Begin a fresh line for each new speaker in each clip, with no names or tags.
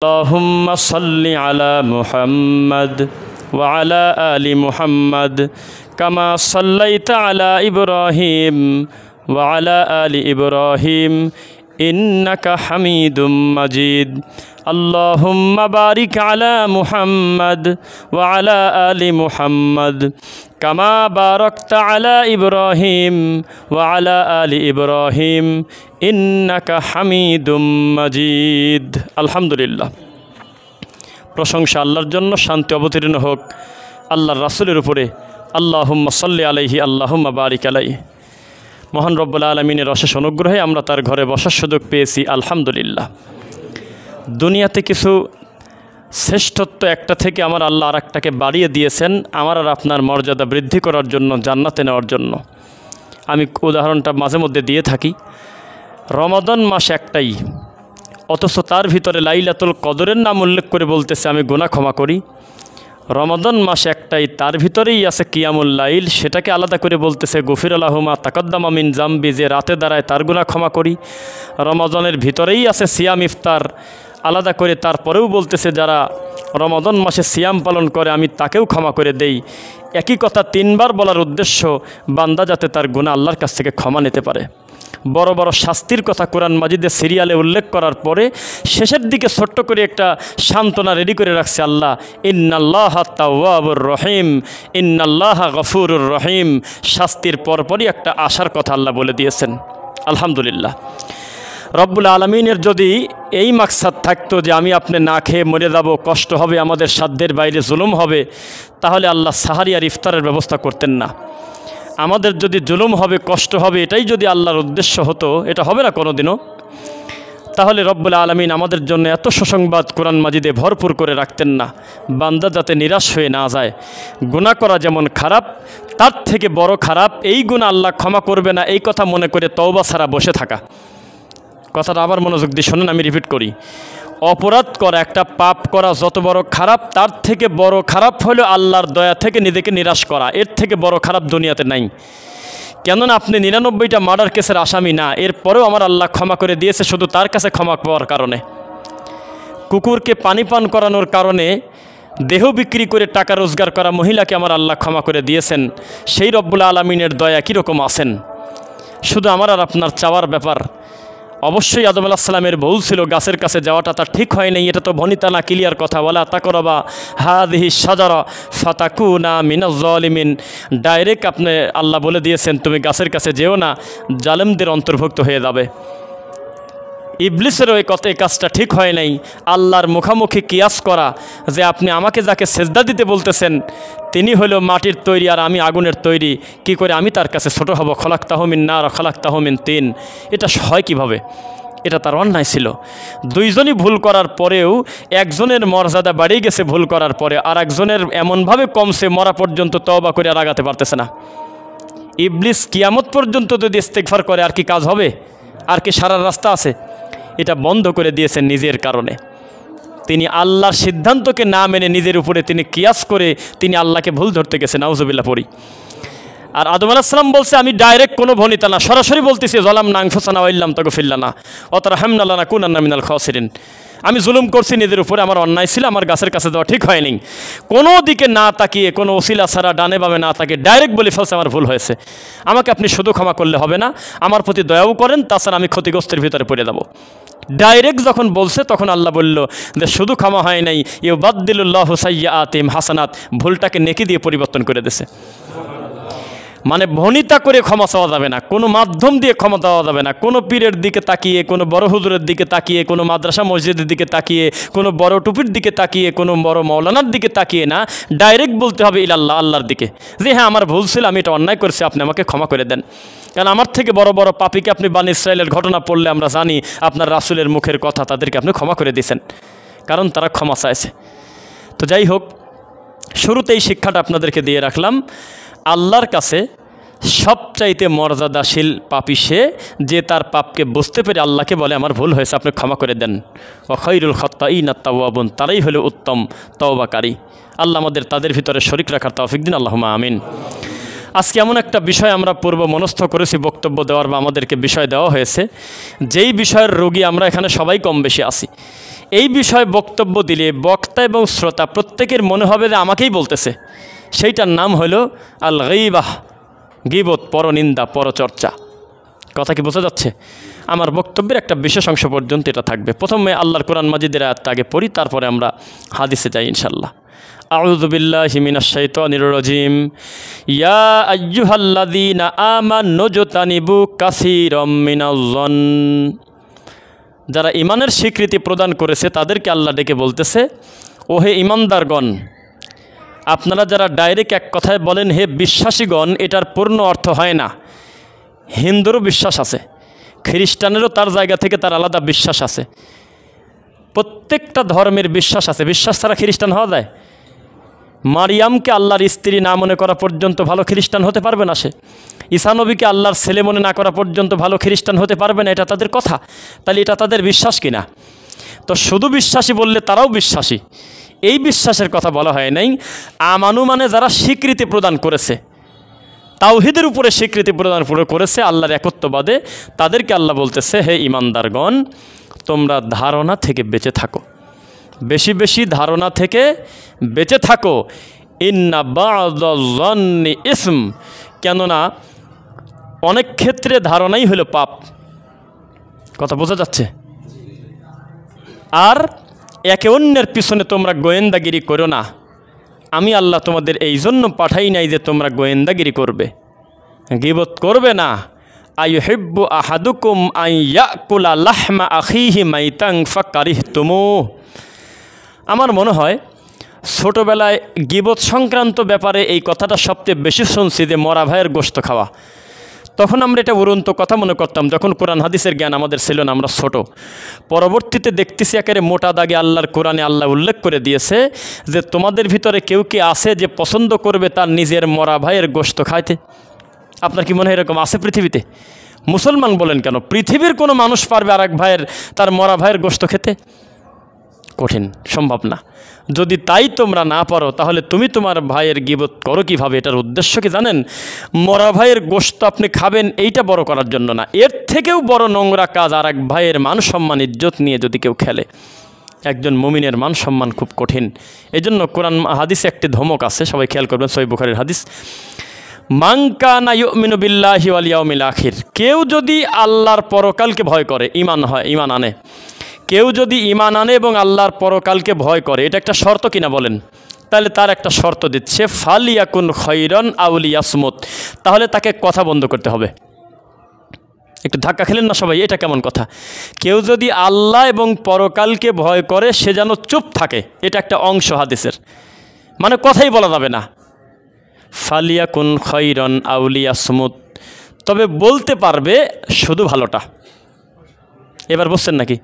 اللهم صل على محمد وعلى آل محمد كما صليت على إبراهيم وعلى آل إبراهيم إنك حميد مجيد اللهم بارك على محمد وعلى آل محمد كما باركت على إبراهيم وعلى آل إبراهيم إنك حميد مجيد الحمد لله প্রশংসা আল্লাহর জন্য, শান্তি অবতীর্ণ হোক আল্লাহর রাসূলের উপরে। আল্লাহুম্মা সাল্লি আলাইহি আল্লাহুম্মা বারিক আলাইহি। মহান রব্বুল আলামিনের অশেষ অনুগ্রহে আমরা তার ঘরে বসার সুযোগ পেয়েছি, আলহামদুলিল্লাহ। দুনিয়াতে কিছু শ্রেষ্ঠত্ব একটা থেকে আমার আল্লাহ আর একটাকে বাড়িয়ে দিয়েছেন আমার আর আপনার মর্যাদা বৃদ্ধি করার জন্য, জান্নাতে নেওয়ার জন্য। আমি উদাহরণটা মাঝে মধ্যে দিয়ে থাকি। রমাদান মাস একটাই, অথচ তার ভিতরে লাইলাতুল কদরের নাম উল্লেখ করে বলতেছে আমি গুনাহ ক্ষমা করি। রমাদান মাস একটাই, তার ভিতরেই আছে কিয়ামুল লাইল, সেটাকে আলাদা করে বলতেছে গফিরাল্লাহু মা তাকাদ্দামা মিন জামবি, যে রাতে দাঁড়ায় তার গুনাহ ক্ষমা করি। রমাদানের ভিতরেই আছে সিয়াম ইফতার, আলাদা করে তারপরেও বলতেছে যারা রমাদান মাসে সিয়াম পালন করে আমি তাকেও ক্ষমা করে দেই। একই কথা তিনবার বলার উদ্দেশ্য বান্দা যাতে তার গুনাহ আল্লাহর কাছ থেকে ক্ষমা নিতে পারে। বড় বড় শাস্তির কথা কোরআন মাজিদে সিরিয়ালে উল্লেখ করার পরে শেষের দিকে ছোট্ট করে একটা সান্ত্বনা রেডি করে রাখছে আল্লাহ, ইন্নাল্লাহা তাওয়াবুর রহিম, ইন্নাল্লাহা গফুরুর রহিম। শাস্তির পরপরই একটা আশার কথা আল্লাহ বলে দিয়েছেন, আলহামদুলিল্লাহ। রব্বুল আলমিনের যদি এই মাকসাদ থাকতো যে আমি আপনি না খেয়ে মরে যাব, কষ্ট হবে, আমাদের সাধ্যের বাইরে জুলুম হবে, তাহলে আল্লাহ সাহারি আর ইফতারের ব্যবস্থা করতেন না। আমাদের যদি জুলুম হবে, কষ্ট হবে, এটাই যদি আল্লাহর উদ্দেশ্য হতো, এটা হবে না কোনো দিনও, তাহলে রব্বুল আলামিন আমাদের জন্য এত সুসংবাদ কোরআন মাজিদে ভরপুর করে রাখতেন না। বান্দা যাতে নিরাশ হয়ে না যায়। গুনাহ করা যেমন খারাপ, তার থেকে বড় খারাপ এই গুনাহ আল্লাহ ক্ষমা করবে না এই কথা মনে করে তওবা ছাড়া বসে থাকা। কথাটা আবার মনোযোগ দিয়ে শোনেন, আমি রিপিট করি। অপরাধ করা, একটা পাপ করা যত বড় খারাপ, তার থেকে বড় খারাপ হলো আল্লাহর দয়া থেকে নিজেকে নিরাশ করা। এর থেকে বড় খারাপ দুনিয়াতে নাই। কেননা আপনি 99টা মার্ডার কেসের আসামি না, এরপরেও আমার আল্লাহ ক্ষমা করে দিয়েছে শুধু তার কাছে ক্ষমা পাওয়ার কারণে। কুকুরকে পানি পান করানোর কারণে দেহ বিক্রি করে টাকা রোজগার করা মহিলাকে আমার আল্লাহ ক্ষমা করে দিয়েছেন। সেই রব্বুল আলামিনের দয়া কীরকম আছেন, শুধু আমার আর আপনার চাওয়ার ব্যাপার। অবশ্যই আদম আলাইহিস সালামের ভুল ছিল, গাছের কাছে যাওয়াটা তার ঠিক হয় নাই, এটা তো ভনিতা না, ক্লিয়ার কথা। ওয়ালা তাকরাবা হাযিহি শাজারা ফাতাকুনা মিনাজ জালিমিন। ডাইরেক্ট আপনি আল্লাহ বলে দিয়েছেন তুমি গাছের কাছে যেও না, জালেমদের অন্তর্ভুক্ত হয়ে যাবে। ইবলিসেরও এই কাজটা ঠিক হয় নাই। আল্লাহর মুখামুখি কিয়াস করা যে আপনি আমাকে যাকে সেজদা দিতে বলতেছেন তিনি হলো মাটির তৈরি আর আমি আগুনের তৈরি, কি করে আমি তার কাছে ছোট হব? খলাকতাহু মিন নার খলাকতাহু মিন তিন। এটা হয় কিভাবে? এটা তার অন্যায় ছিল। দুইজনই ভুল করার পরেও একজনের মর্যাদা বাড়িয়ে গেছে ভুল করার পরে, আর একজনের এমনভাবে কমছে মরা পর্যন্ত তওবা করে আর আগাতে পারতেছে না। ইবলিস কিয়ামত পর্যন্ত যদি ইস্তেগফার করে আর কি কাজ হবে? আর কি সারার রাস্তা আছে? এটা বন্ধ করে দিয়েছেন নিজের কারণে। তিনি আল্লাহর সিদ্ধান্তকে না মেনে নিজের উপরে তিনি কিয়াস করে তিনি আল্লাহকে ভুল ধরতে গেছেন, নাউজুবিল্লাহ পড়ি। আর আদম আলাইহিস সালাম বলছে আমি ডাইরেক্ট কোনো ভনিতা না, সরাসরি বলতেছি যালামনা আনফুসানা ওয়া ইল্লাম তাগফির লানা ওয়া তারহামনা লানাকুনান্না মিনাল খাসিরিন। আমি জুলুম করছি নিজের উপরে, আমার অন্যায় ছিল, আমার গাছের কাছে যাওয়া ঠিক হয়নি। কোনো দিকে না তাকিয়ে, কোনো ওসিলা ছাড়া ডানে বামে না তাকিয়ে ডাইরেক্ট বলে ফেলছে আমার ভুল হয়েছে, আমাকে আপনি শুধু ক্ষমা করলে হবে না, আমার প্রতি দয়াও করেন, তাছাড়া আমি ক্ষতিগ্রস্তের ভিতরে পড়ে যাব। ডাইরেক্ট যখন বলছে তখন আল্লাহ বলল যে শুধু ক্ষমা হয় নাই, ইউবাদদিলুল্লাহু সাইয়্যাতিহিম হাসানাত, ভুলটাকে নেকি দিয়ে পরিবর্তন করে দিয়েছে। মানে ভনিতা করে ক্ষমা চাওয়া যাবে না, কোনো মাধ্যম দিয়ে ক্ষমা দেওয়া যাবে না, কোনো পীরের দিকে তাকিয়ে, কোনো বড় হুজুরের দিকে তাকিয়ে, কোনো মাদ্রাসা মসজিদের দিকে তাকিয়ে, কোনো বড় টুপির দিকে তাকিয়ে, কোনো বড় মৌলানার দিকে তাকিয়ে না, ডাইরেক্ট বলতে হবে ইলাল্লাহ, আল্লাহর দিকে, যে হ্যাঁ আমার ভুল ছিল, আমি এটা অন্যায় করছি, আপনি আমাকে ক্ষমা করে দেন। কারণ আমার থেকে বড় বড় পাপীকে আপনি বানী ইসরাইলের ঘটনা পড়লে আমরা জানি আপনার রাসূলের মুখের কথা, তাদেরকে আপনি ক্ষমা করে দিয়েছেন, কারণ তারা ক্ষমা চাইছে। তো যাই হোক, শুরুতেই শিক্ষাটা আপনাদেরকে দিয়ে রাখলাম, আল্লাহর কাছে সবচাইতে মর্যাদাশীল পাপী সে যে তার পাপকে বুঝতে পেরে আল্লাহকে বলে আমার ভুল হয়েছে, আপনি ক্ষমা করে দেন। ওয়া খায়রুল খাত্তাঈনা আত-তাওয়াবুন, তারাই হলো উত্তম তওবাকারী। আল্লাহ আমাদের তাদের ভিতরে শরীক রাখার তৌফিক দিন, আল্লাহুম্মা আমিন। আজকে এমন একটা বিষয় আমরা পূর্ব মনস্থ করেছি বক্তব্য দেওয়ার, বা আমাদেরকে বিষয় দেওয়া হয়েছে, যেই বিষয়ের রোগী আমরা এখানে সবাই কম বেশি আছি। এই বিষয়ে বক্তব্য দিলে বক্তা এবং শ্রোতা প্রত্যেকের মনে হবে যে আমাকেই বলতেছে, সেইটার নাম হলো আল গীবাহ, গীবত, পরনিন্দা, পরচর্চা। কথা কি বোঝা যাচ্ছে? আমার বক্তব্যের একটা বিশেষ অংশ পর্যন্ত এটা থাকবে। প্রথমে আল্লাহর কোরআন মাজিদের আয়াতটা আগে পড়ি, তারপরে আমরা হাদিসে যাই ইনশাল্লাহ। আউযু বিল্লাহি মিনাশ শাইতানির রাজিম। ইয়া আইয়ুহাল্লাযীনা আমানু জতানিবু কাসীরাম মিনাজ-যন। যারা ইমানের স্বীকৃতি প্রদান করেছে তাদেরকে আল্লাহ ডেকে বলতেছে, ওহে ইমানদারগণ, আপনারা যারা ডাইরেক্ট এক কথায় বলেন হে বিশ্বাসীগণ, এটার পূর্ণ অর্থ হয় না। হিন্দুরও বিশ্বাস আছে, খ্রিস্টানেরও তার জায়গা থেকে তার আলাদা বিশ্বাস আছে, প্রত্যেকটা ধর্মের বিশ্বাস আছে। বিশ্বাস ছাড়া খ্রিস্টান হওয়া যায়? মারিয়ামকে আল্লাহর স্ত্রী না মনে করা পর্যন্ত ভালো খ্রিস্টান হতে পারবে না সে। ঈসা নবীকে আল্লাহর ছেলে মনে না করা পর্যন্ত ভালো খ্রিস্টান হতে পারবে না। এটা তাদের কথা, তাহলে এটা তাদের বিশ্বাস কিনা? তো শুধু বিশ্বাসী বললে তারাও বিশ্বাসী, এই বিশ্বাসের কথা বলা হয় নাই। আমানু মানে যারা স্বীকৃতি প্রদান করেছে, তাওহীদের উপরে স্বীকৃতি প্রদান করেছে আল্লাহর একত্ববাদে, তাদেরকে আল্লাহ বলতেছে, হে ইমানদারগণ, তোমরা ধারণা থেকে বেঁচে থাকো, বেশি বেশি ধারণা থেকে বেঁচে থাকো। ইন্না বা'দায-যন্নি ইসম, কেননা অনেক ক্ষেত্রে ধারণাই হলো পাপ। কথা বোঝা যাচ্ছে? আর একে অন্যের পিছনে তোমরা গোয়েন্দাগিরি করো না। আমি আল্লাহ তোমাদের এই জন্য পাঠাই নাই যে তোমরা গোয়েন্দাগিরি করবে, গীবত করবে না। আইয়ুহিব্বু আহাদুকুম আন ইয়াকুলা লাহমা আখিহি মাইতান ফাকারিহতুমুহ। আমার মনে হয় ছোটোবেলায় গীবত সংক্রান্ত ব্যাপারে এই কথাটা সবচেয়ে বেশি শুনছি, যে মরা ভাইয়ের গোশত খাওয়া। তখন আমরা এটা উড়ন্ত কথা মনে করতাম, যখন কোরআন হাদিসের জ্ঞান আমাদের ছিল না, আমরা ছোট। পরবর্তীতে দেখতেছি একেবারে মোটা দাগে আল্লাহর কোরআনে আল্লাহ উল্লেখ করে দিয়েছে যে তোমাদের ভিতরে কেউ কি আছে যে পছন্দ করবে তার নিজের মরা ভাইয়ের গোশত খাইতে? আপনার কি মনে হয় এরকম আছে পৃথিবীতে? মুসলমান বলেন কেন, পৃথিবীর কোনো মানুষ পারবে আর এক ভাইয়ের, তার মরা ভাইয়ের গোশত খেতে? কঠিন, সম্ভব না। যদি তাই তোমরা না পারো, তাহলে তুমি তোমার ভাইয়ের গীবত করো কীভাবে? এটার উদ্দেশ্য কি জানেন? মরা ভাইয়ের গোশত আপনি খাবেন এইটা বড় করার জন্য না, এর থেকেও বড় নোংরা কাজ আর এক ভাইয়ের মান সম্মান ইজ্জত নিয়ে যদি কেউ খেলে। একজন মুমিনের মান সম্মান খুব কঠিন। এই জন্য কোরআন হাদিসে একটি ধমক আছে, সবাই খেয়াল করবেন, সহিহ বুখারীর হাদিস, মান কানা ইউমিনু বিল্লাহি ওয়াল ইয়াউমিল আখির। কেউ যদি আল্লাহর পরকালকে ভয় করে, ঈমান আনে, কেউ যদি ঈমান আনে এবং আল্লাহর পরকালকে ভয় করে, এটা একটা শর্ত কিনা বলেন? তাহলে তার একটা শর্ত দিচ্ছে, ফালিয়াকুন খায়রান আও লিয়াসমুত, তাহলে তাকে কথা বন্ধ করতে হবে। একটু ধাক্কা খেলেন না সবাই? এটা কেমন কথা? কেউ যদি আল্লাহ এবং পরকালকে ভয় করে সে যেন চুপ থাকে, এটা একটা অংশ হাদিসের, মানে কথাই বলা যাবে না। ফালিয়াকুন খায়রান আও লিয়াসমুত, তবে বলতে পারবে শুধু ভালোটা। এবার বুঝছেন নাকি?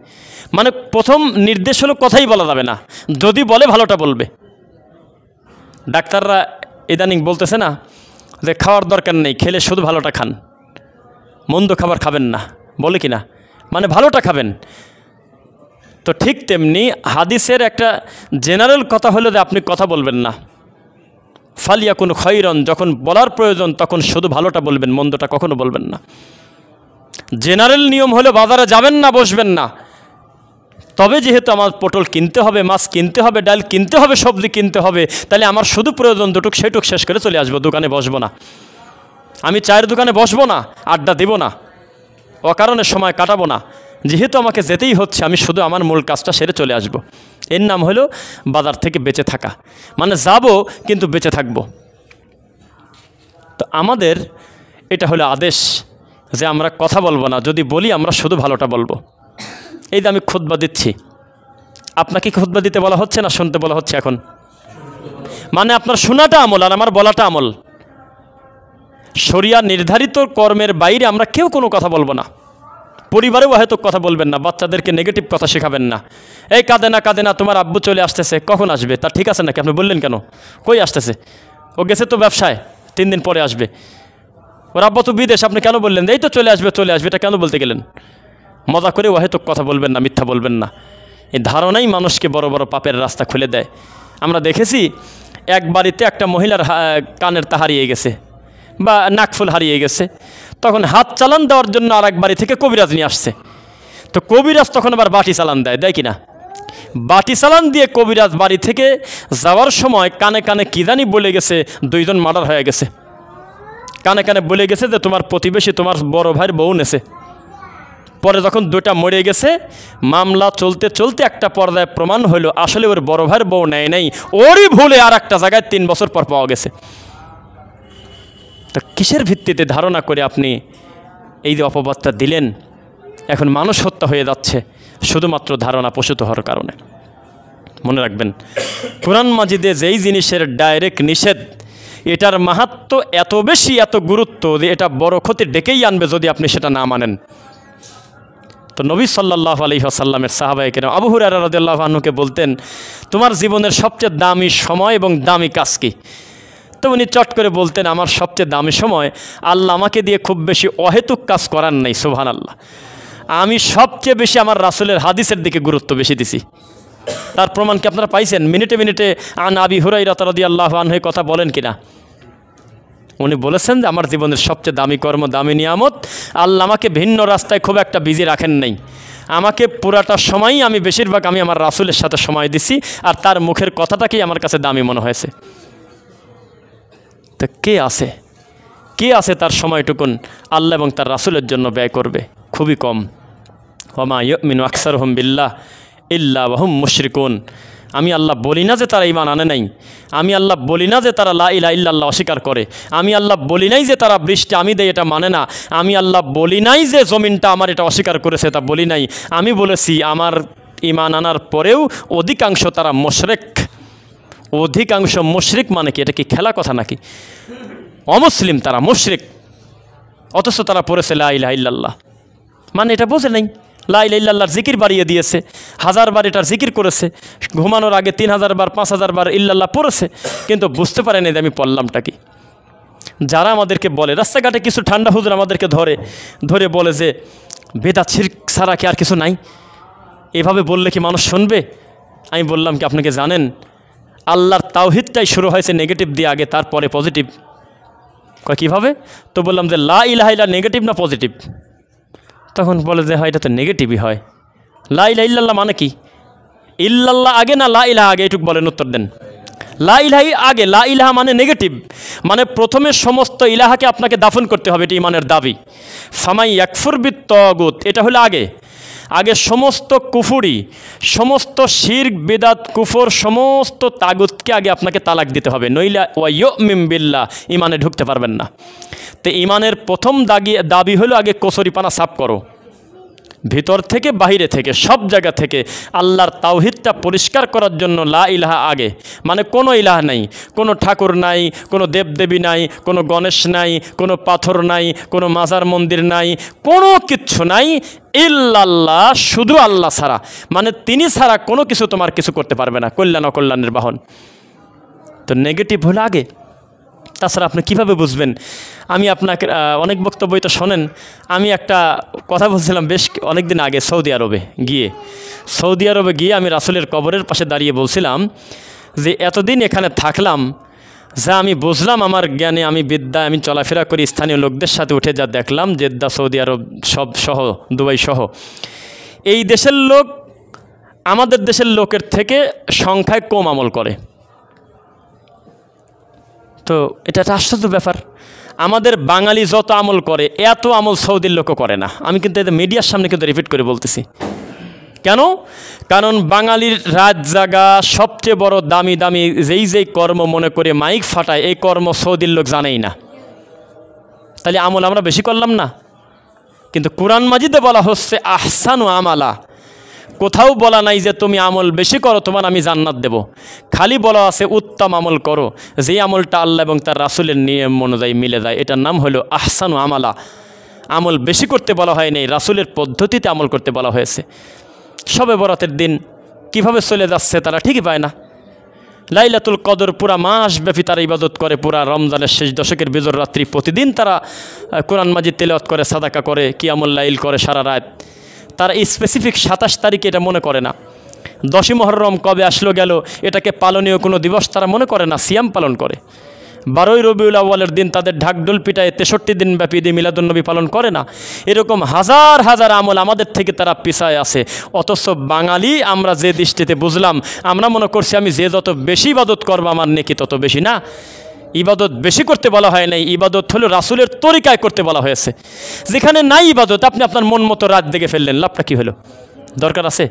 মানে প্রথম নির্দেশ হলো কথাই বলা যাবে না, যদি বলে ভালোটা বলবে। ডাক্তাররা ইদানিং বলতেছে না যে খাওয়ার দরকার নেই, খেলে শুধু ভালোটা খান, মন্দ খাবার খাবেন না, বলে কি না? মানে ভালোটা খাবেন। তো ঠিক তেমনি হাদিসের একটা জেনারেল কথা হলো যে আপনি কথা বলবেন না। ফালিয়াকুন খায়রান, যখন বলার প্রয়োজন তখন শুধু ভালোটা বলবেন, মন্দটা কখনো বলবেন না। জেনারেল নিয়ম হলো বাজারে যাবেন না, বসবেন না। তবে যেহেতু আমার পটল কিনতে হবে, মাছ কিনতে হবে, ডাল কিনতে হবে, সবজি কিনতে হবে, তাহলে আমার শুধু প্রয়োজন দুটুক, সেটুক শেষ করে চলে আসবো, দোকানে বসবো না। আমি চায়ের দোকানে বসবো না, আড্ডা দেব না, অকারণে সময় কাটাবো না। যেহেতু আমাকে যেতেই হচ্ছে, আমি শুধু আমার মূল কাজটা সেরে চলে আসব। এর নাম হলো বাজার থেকে বেঁচে থাকা, মানে যাব কিন্তু বেঁচে থাকব। তো আমাদের এটা হলো আদেশ যে আমরা কথা বলবো না, যদি বলি আমরা শুধু ভালোটা বলবো। এই যে আমি খুতবা দিচ্ছি, আপনাকে খুতবা দিতে বলা হচ্ছে না শুনতে বলা হচ্ছে এখন? মানে আপনার শোনাটা আমল আর আমার বলাটা আমল। শরিয়া নির্ধারিত কর্মের বাইরে আমরা কেউ কোনো কথা বলবো না। পরিবারেও হয়তো কথা বলবেন না, বাচ্চাদেরকে নেগেটিভ কথা শেখাবেন না। এই কাঁদে না, তোমার আব্বু চলে আসতেছে, কখন আসবে? তার ঠিক আছে নাকি? আপনি বললেন কেন? কই আসতেছে? ও গেছে তো ব্যবসায়, 3 দিন পরে আসবে। ওর আব্বা তো বিদেশ, আপনি কেন বললেন এই তো চলে আসবে? এটা কেন বলতে গেলেন? মজা করে হয়তো কথা বলবেন না, মিথ্যা বলবেন না। এই ধারণাই মানুষকে বড় বড় পাপের রাস্তা খুলে দেয়। আমরা দেখেছি এক বাড়িতে একটা মহিলার কানের তা হারিয়ে গেছে বা নাকফুল হারিয়ে গেছে, তখন হাত চালান দেওয়ার জন্য আর এক বাড়ি থেকে কবিরাজ নিয়ে আসছে। তো কবিরাজ তখন আবার বাটি চালান দেয় কি না? বাটি চালান দিয়ে কবিরাজ বাড়ি থেকে যাওয়ার সময় কানে কানে কি জানি বলে গেছে, 2 জন মার্ডার হয়ে গেছে। কানে কানে বলে গেছে যে তোমার প্রতিবেশী তোমার বড় ভাইয়ের বউ নেছে। পরে যখন 2টা মরে গেছে, মামলা চলতে চলতে একটা পর্যায়ে প্রমাণ হলো আসলে ওর বড় ভাইয়ের বউ নেয় নাই, ওরই ভুলে আর একটা জায়গায় 3 বছর পর পাওয়া গেছে। তো কিসের ভিত্তিতে ধারণা করে আপনি এই যে অপবাদটা দিলেন? এখন মানুষ হত্যা হয়ে যাচ্ছে শুধুমাত্র ধারণা প্রসূত হওয়ার কারণে। মনে রাখবেন, কোরআন মাজিদে যেই জিনিসের ডাইরেক্ট নিষেধ, এটার মাহাত্ম্য এত বেশি, এত গুরুত্ব যে এটা বড় ক্ষতি ডেকেই আনবে যদি আপনি সেটা না মানেন। তো নবী সাল্লাল্লাহু আলাইহি ওয়াসাল্লামের সাহাবায়ে কেরাম আবু হুরায়রা রাদিয়াল্লাহু আনহুকে বলতেন, তোমার জীবনের সবচেয়ে দামি সময় এবং দামি কাজ কি? তো উনি চট করে বলতেন, আমার সবচেয়ে দামি সময় আল্লাহ আমাকে দিয়ে খুব বেশি অহেতুক কাজ করার নেই, সুবহানাল্লাহ। আমি সবচেয়ে বেশি আমার রাসূলের হাদিসের দিকে গুরুত্ব বেশি দিছি। তার প্রমাণ কি আপনারা পাইছেন? মিনিটে মিনিটে আন আবি হুরায়রা রাদিয়াল্লাহু আনহু কথা বলেন কিনা? উনি বলেছেন যে আমার জীবনের সবচেয়ে দামি কর্ম, দামি নিয়ামত, আল্লাহ আমাকে ভিন্ন রাস্তায় খুব একটা বিজি রাখেন নাই। আমাকে পুরাটা সময়ই আমি বেশিরভাগ আমি আমার রাসূলের সাথে সময় দিছি, আর তার মুখের কথাটাকেই আমার কাছে দামি মনে হয়েছে। তো কে আছে তার সময়টুকুন আল্লাহ এবং তার রাসূলের জন্য ব্যয় করবে? খুবই কম। ওমা ইউমিনু আকসারুহুম বিল্লাহ ইল্লা ওয়াহুম মুশরিকুন। আমি আল্লাহ বলি না যে তারা ঈমান আনে নাই, আমি আল্লাহ বলি না যে তারা লা ইলাহা ইল্লাল্লাহ অস্বীকার করে, আমি আল্লাহ বলি নাই যে তারা বৃষ্টি আমি দেই এটা মানে না, আমি আল্লাহ বলি নাই যে জমিনটা আমার এটা অস্বীকার করেছে, তা বলি নাই। আমি বলেছি আমার ঈমান আনার পরেও অধিকাংশ তারা মুশরিক। অধিকাংশ মুশরিক মানে কি? এটা কি খেলা কথা নাকি? অমুসলিম তারা, মুশরিক, অথচ তারা পড়েছে লা ইলাহা ইল্লাল্লাহ। মানে এটা বোঝে নাই। লা ইলাহা ইল্লাল্লাহর জিকির বাড়িয়ে দিয়েছে, 1000 বার এটার জিকির করেছে, ঘুমানোর আগে 3000 বার 5000 বার ইল্লাল্লাহ পড়েছে, কিন্তু বুঝতে পারে না যে আমি পড়লামটা কি। যারা আমাদেরকে বলে, রাস্তাঘাটে কিছু ঠান্ডা হুজুর আমাদেরকে ধরে বলে যে বেদাত শিরক ছাড়া কি আর কিছু নাই, এভাবে বললে কি মানুষ শুনবে? আমি বললাম কি আপনাকে জানেন, আল্লাহর তাওহীদটাই শুরু হয়েছে নেগেটিভ দিয়ে আগে, তারপরে পজিটিভ। কীভাবে? তো বললাম যে লা ইলাহা ইল্লাল্লাহ নেগেটিভ না পজিটিভ? তখন বলে যে হয় এটা তো নেগেটিভই হয়। লা ইলাহা ইল্লাল্লাহ মানে কি? ইল্লাল্লাহ আগে না লা ইলাহা আগে? এটুকু বলেন, উত্তর দেন। লা ইলাহাই আগে, লা ইলাহা মানে নেগেটিভ, মানে প্রথমে সমস্ত ইলাহাকে আপনাকে দাফন করতে হবে, এটা ঈমানের দাবি। ফামাই ইয়াকফুর বিত তাগুত, এটা হলো আগে সমস্ত কুফরি, সমস্ত শিরক বিদআত কুফর, সমস্ত তাগুতকে আগে আপনাকে তালাক দিতে হবে, নইলে ওয়া ইউমিন বিল্লাহ, ঈমানে ঢুকতে পারবেন না। তো ঈমানের প্রথম দাবি হলো আগে কচুরিপানা সাফ করো, ভিতর থেকে বাহিরে থেকে সব জায়গা থেকে আল্লাহর তাওহীদটা পরিষ্কার করার জন্য লা ইলাহা আগে। মানে কোনো ইলাহ নাই, কোনো ঠাকুর নাই, কোনো দেবদেবী নাই, কোনো গণেশ নাই, কোনো পাথর নাই, কোনো মাজার মন্দির নাই, কোনো কিচ্ছু নাই, ইল্লাল্লাহ, শুধু আল্লাহ ছাড়া। মানে তিনি ছাড়া কোনো কিছু তোমার কিছু করতে পারবে না, কল্যাণ অকল্যাণের বাহন। তো নেগেটিভ হলো আগে। তাছাড়া আপনি কীভাবে বুঝবেন? আমি আপনাকে অনেক বক্তব্যই তো শোনেন। আমি একটা কথা বলছিলাম বেশ অনেক দিন আগে, সৌদি আরবে গিয়ে আমি রাসূলের কবরের পাশে দাঁড়িয়ে বলছিলাম যে এতদিন এখানে থাকলাম, যা আমি বুঝলাম, আমার জ্ঞানে, আমি বিদ্যায়, আমি চলাফেরা করি, স্থানীয় লোকদের সাথে উঠে যা দেখলাম, জেদ্দা, সৌদি আরব সব সহ, দুবাই সহ, এই দেশের লোক আমাদের দেশের লোকের থেকে সংখ্যায় কম আমল করে। তো এটা একটা আশ্চর্য ব্যাপার। আমাদের বাঙালি যত আমল করে, এত আমল সৌদির লোকও করে না। আমি কিন্তু এটা মিডিয়ার সামনে কিন্তু রিপিট করে বলতেছি। কেন? কারণ বাঙালির রাত জাগা সবচেয়ে বড় দামি যেই কর্ম মনে করে মাইক ফাটায়, এই কর্ম সৌদির লোক জানেই না। তাহলে আমল আমরা বেশি করলাম না? কিন্তু কোরআন মাজিদে বলা হচ্ছে আহসানু আমালা। কোথাও বলা নাই যে তুমি আমল বেশি করো তোমার আমি জান্নাত দেব। খালি বলা আছে উত্তম আমল করো, যেই আমলটা আল্লাহ এবং তার রাসূলের নিয়ম অনুযায়ী মিলে যায়, এটার নাম হলো আহসানু আমালা। আমল বেশি করতে বলা হয় নাই, রাসূলের পদ্ধতিতে আমল করতে বলা হয়েছে। শবে বরাতের দিন কিভাবে চলে যাচ্ছে তারা ঠিকই পায় না। লাইলাতুল কদর পুরা মাস ব্যাপী তারা ইবাদত করে, পুরা রমজানের শেষ দশকের বিজর রাত্রি প্রতিদিন তারা কোরআন মাজিদ তেলাওয়াত করে, সাদাকা করে, কিয়ামুল লাইল করে সারা রাত। তারা স্পেসিফিক 27 তারিখে এটা মনে করে না। 10ই মুহররম কবে আসলো গেল এটাকে পালনীয় কোনো দিবস তারা মনে করে না, সিয়াম পালন করে। 12ই রবিউল আউয়ালের দিন তাদের ঢাকঢোল পিটায় 63 দিন ব্যাপী ঈদে মিলাদুন্নবী পালন করে না। এরকম হাজার হাজার আমল আমাদের থেকে তারা পিছায় আছে। অথচ বাঙালি আমরা যে দৃষ্টিতে বুঝলাম, আমরা মনে করছি আমি যে যত বেশি ইবাদত করবো আমার নেকি তত বেশি। না, ইবাদত বেশি করতে বলা হয় নাই, ইবাদত হলো রাসূলের তরিকায় করতে বলা হয়েছে। যেখানে নাই ইবাদত, আপনি আপনার মন মতো রাত দেখে ফেললেন, লাভটা কী হলো? দরকার আছে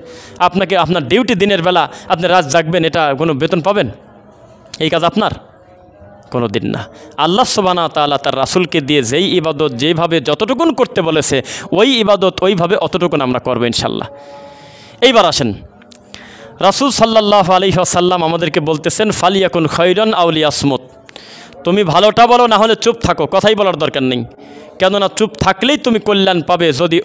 আপনাকে আপনার ডিউটি দিনের বেলা আপনি রাত জাগবেন, এটা কোনো বেতন পাবেন? এই কাজ আপনার কোনো দিন না। আল্লাহ সুবহানাহু ওয়া তাআলা তার রাসূলকে দিয়ে যেই ইবাদত যেভাবে যতটুকুন করতে বলেছে ওই ইবাদত ওইভাবে অতটুকুন আমরা করবো ইনশাল্লাহ। এইবার আসেন, রাসূল সাল্লাল্লাহু আলাইহি ওয়াসাল্লাম আমাদেরকে বলতেছেন ফালিয়াকুন খায়রান আও লিয়াসমুত, তুমি ভালোটা বলো, না হলে চুপ থাকো, কথাই বলার দরকার নেই। কেননা চুপ থাকলেই তুমি কল্যাণ পাবে, যদি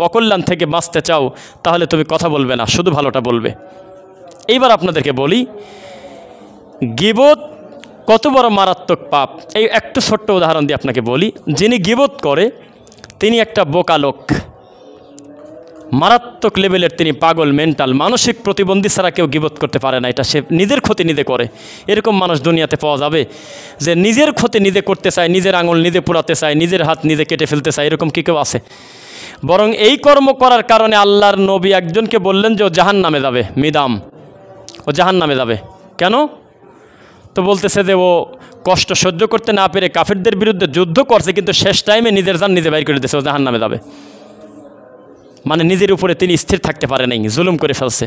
অকল্যাণ থেকে বাঁচতে চাও তাহলে তুমি কথা বলবে না, শুধু ভালোটা বলবে। এইবার আপনাদেরকে বলি গীবত কত বড় মারাত্মক পাপ। এই একটু ছোট্ট উদাহরণ দিয়ে আপনাকে বলি, যিনি গীবত করে তিনি একটা বোকা লোক, মারাত্মক লেভেলের তিনি পাগল, মেন্টাল, মানসিক প্রতিবন্ধী ছাড়া কেউ গীবত করতে পারে না। এটা সে নিজের ক্ষতি নিজে করে। এরকম মানুষ দুনিয়াতে পাওয়া যাবে যে নিজের ক্ষতি নিজে করতে চায়, নিজের আঙুল নিজে পোড়াতে চায়, নিজের হাত নিজে কেটে ফেলতে চায়, এরকম কি কেউ আছে? বরং এই কর্ম করার কারণে আল্লাহর নবী একজনকে বললেন যে ও জাহান্নামে যাবে, মিদাম, ও জাহান্নামে যাবে। কেন? তো বলতেছে যে ও কষ্ট সহ্য করতে না পেরে কাফেরদের বিরুদ্ধে যুদ্ধ করছে, কিন্তু শেষ টাইমে নিজের জান নিজে বাইর করে দিয়েছে, ও জাহান্নামে যাবে। মানে নিজের উপরে তিনি স্থির থাকতে পারে নাই, জুলুম করে ফেলছে।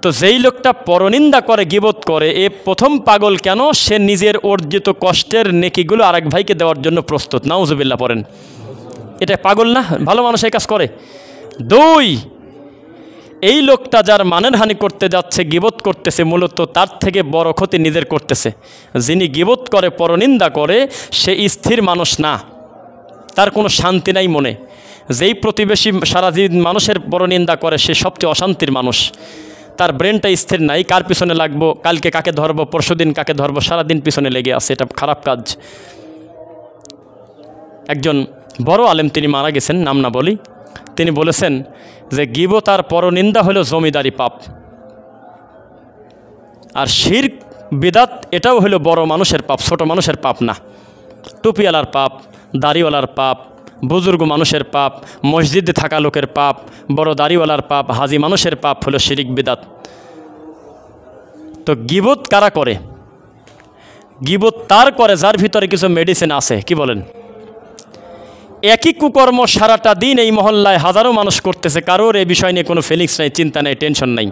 তো যেই লোকটা পরনিন্দা করে, গীবত করে, এ প্রথম পাগল কেন? সে নিজের অর্জিত কষ্টের নেকিগুলো আরেক ভাইকে দেওয়ার জন্য প্রস্তুত। নাউজুবিল্লাহ পড়েন। এটা পাগল না? ভালো মানুষ এই কাজ করে। 2, এই লোকটা যার মানের হানি করতে যাচ্ছে, গীবত করতেছে, মূলত তার থেকে বড় ক্ষতি নিজের করতেছে। যিনি গীবত করে, পরনিন্দা করে, সে স্থির মানুষ না, তার কোনো শান্তি নাই মনে। যেই প্রতিবেশী সারাদিন মানুষের পরনিন্দা করে সে সবচেয়ে অশান্তির মানুষ, তার ব্রেনটা স্থির নাই। কার পিছনে লাগবো, কালকে কাকে ধরবো, পরশুদিন কাকে ধরবো, সারাদিন পিছনে লেগে আছে, এটা খারাপ কাজ। একজন বড় আলেম তিনি মারা গেছেন, নাম না বলি, তিনি বলেছেন যে গীবত আর পরনিন্দা হলো জমিদারি পাপ, আর শিরক বিদাত এটাও হলো বড় মানুষের পাপ, ছোট মানুষের পাপ না। টুপিওয়ালার পাপ, দাড়িওয়ালার পাপ, বুজুর্গ মানুষের পাপ, মসজিদে থাকা লোকের পাপ, বড় দাড়িওয়ালার পাপ, হাজি মানুষের পাপ হলো শিরক বিদাত। তো গীবত কারা করে? গীবত তার করে যার ভিতরে কিছু মেডিসিন আছে। কি বলেন? একই কুকর্ম সারাটা দিন এই মহল্লায় হাজারো মানুষ করতেছে, কারোর এই বিষয় নিয়ে কোনো ফিলিংস নাই, চিন্তা নেই, টেনশন নাই।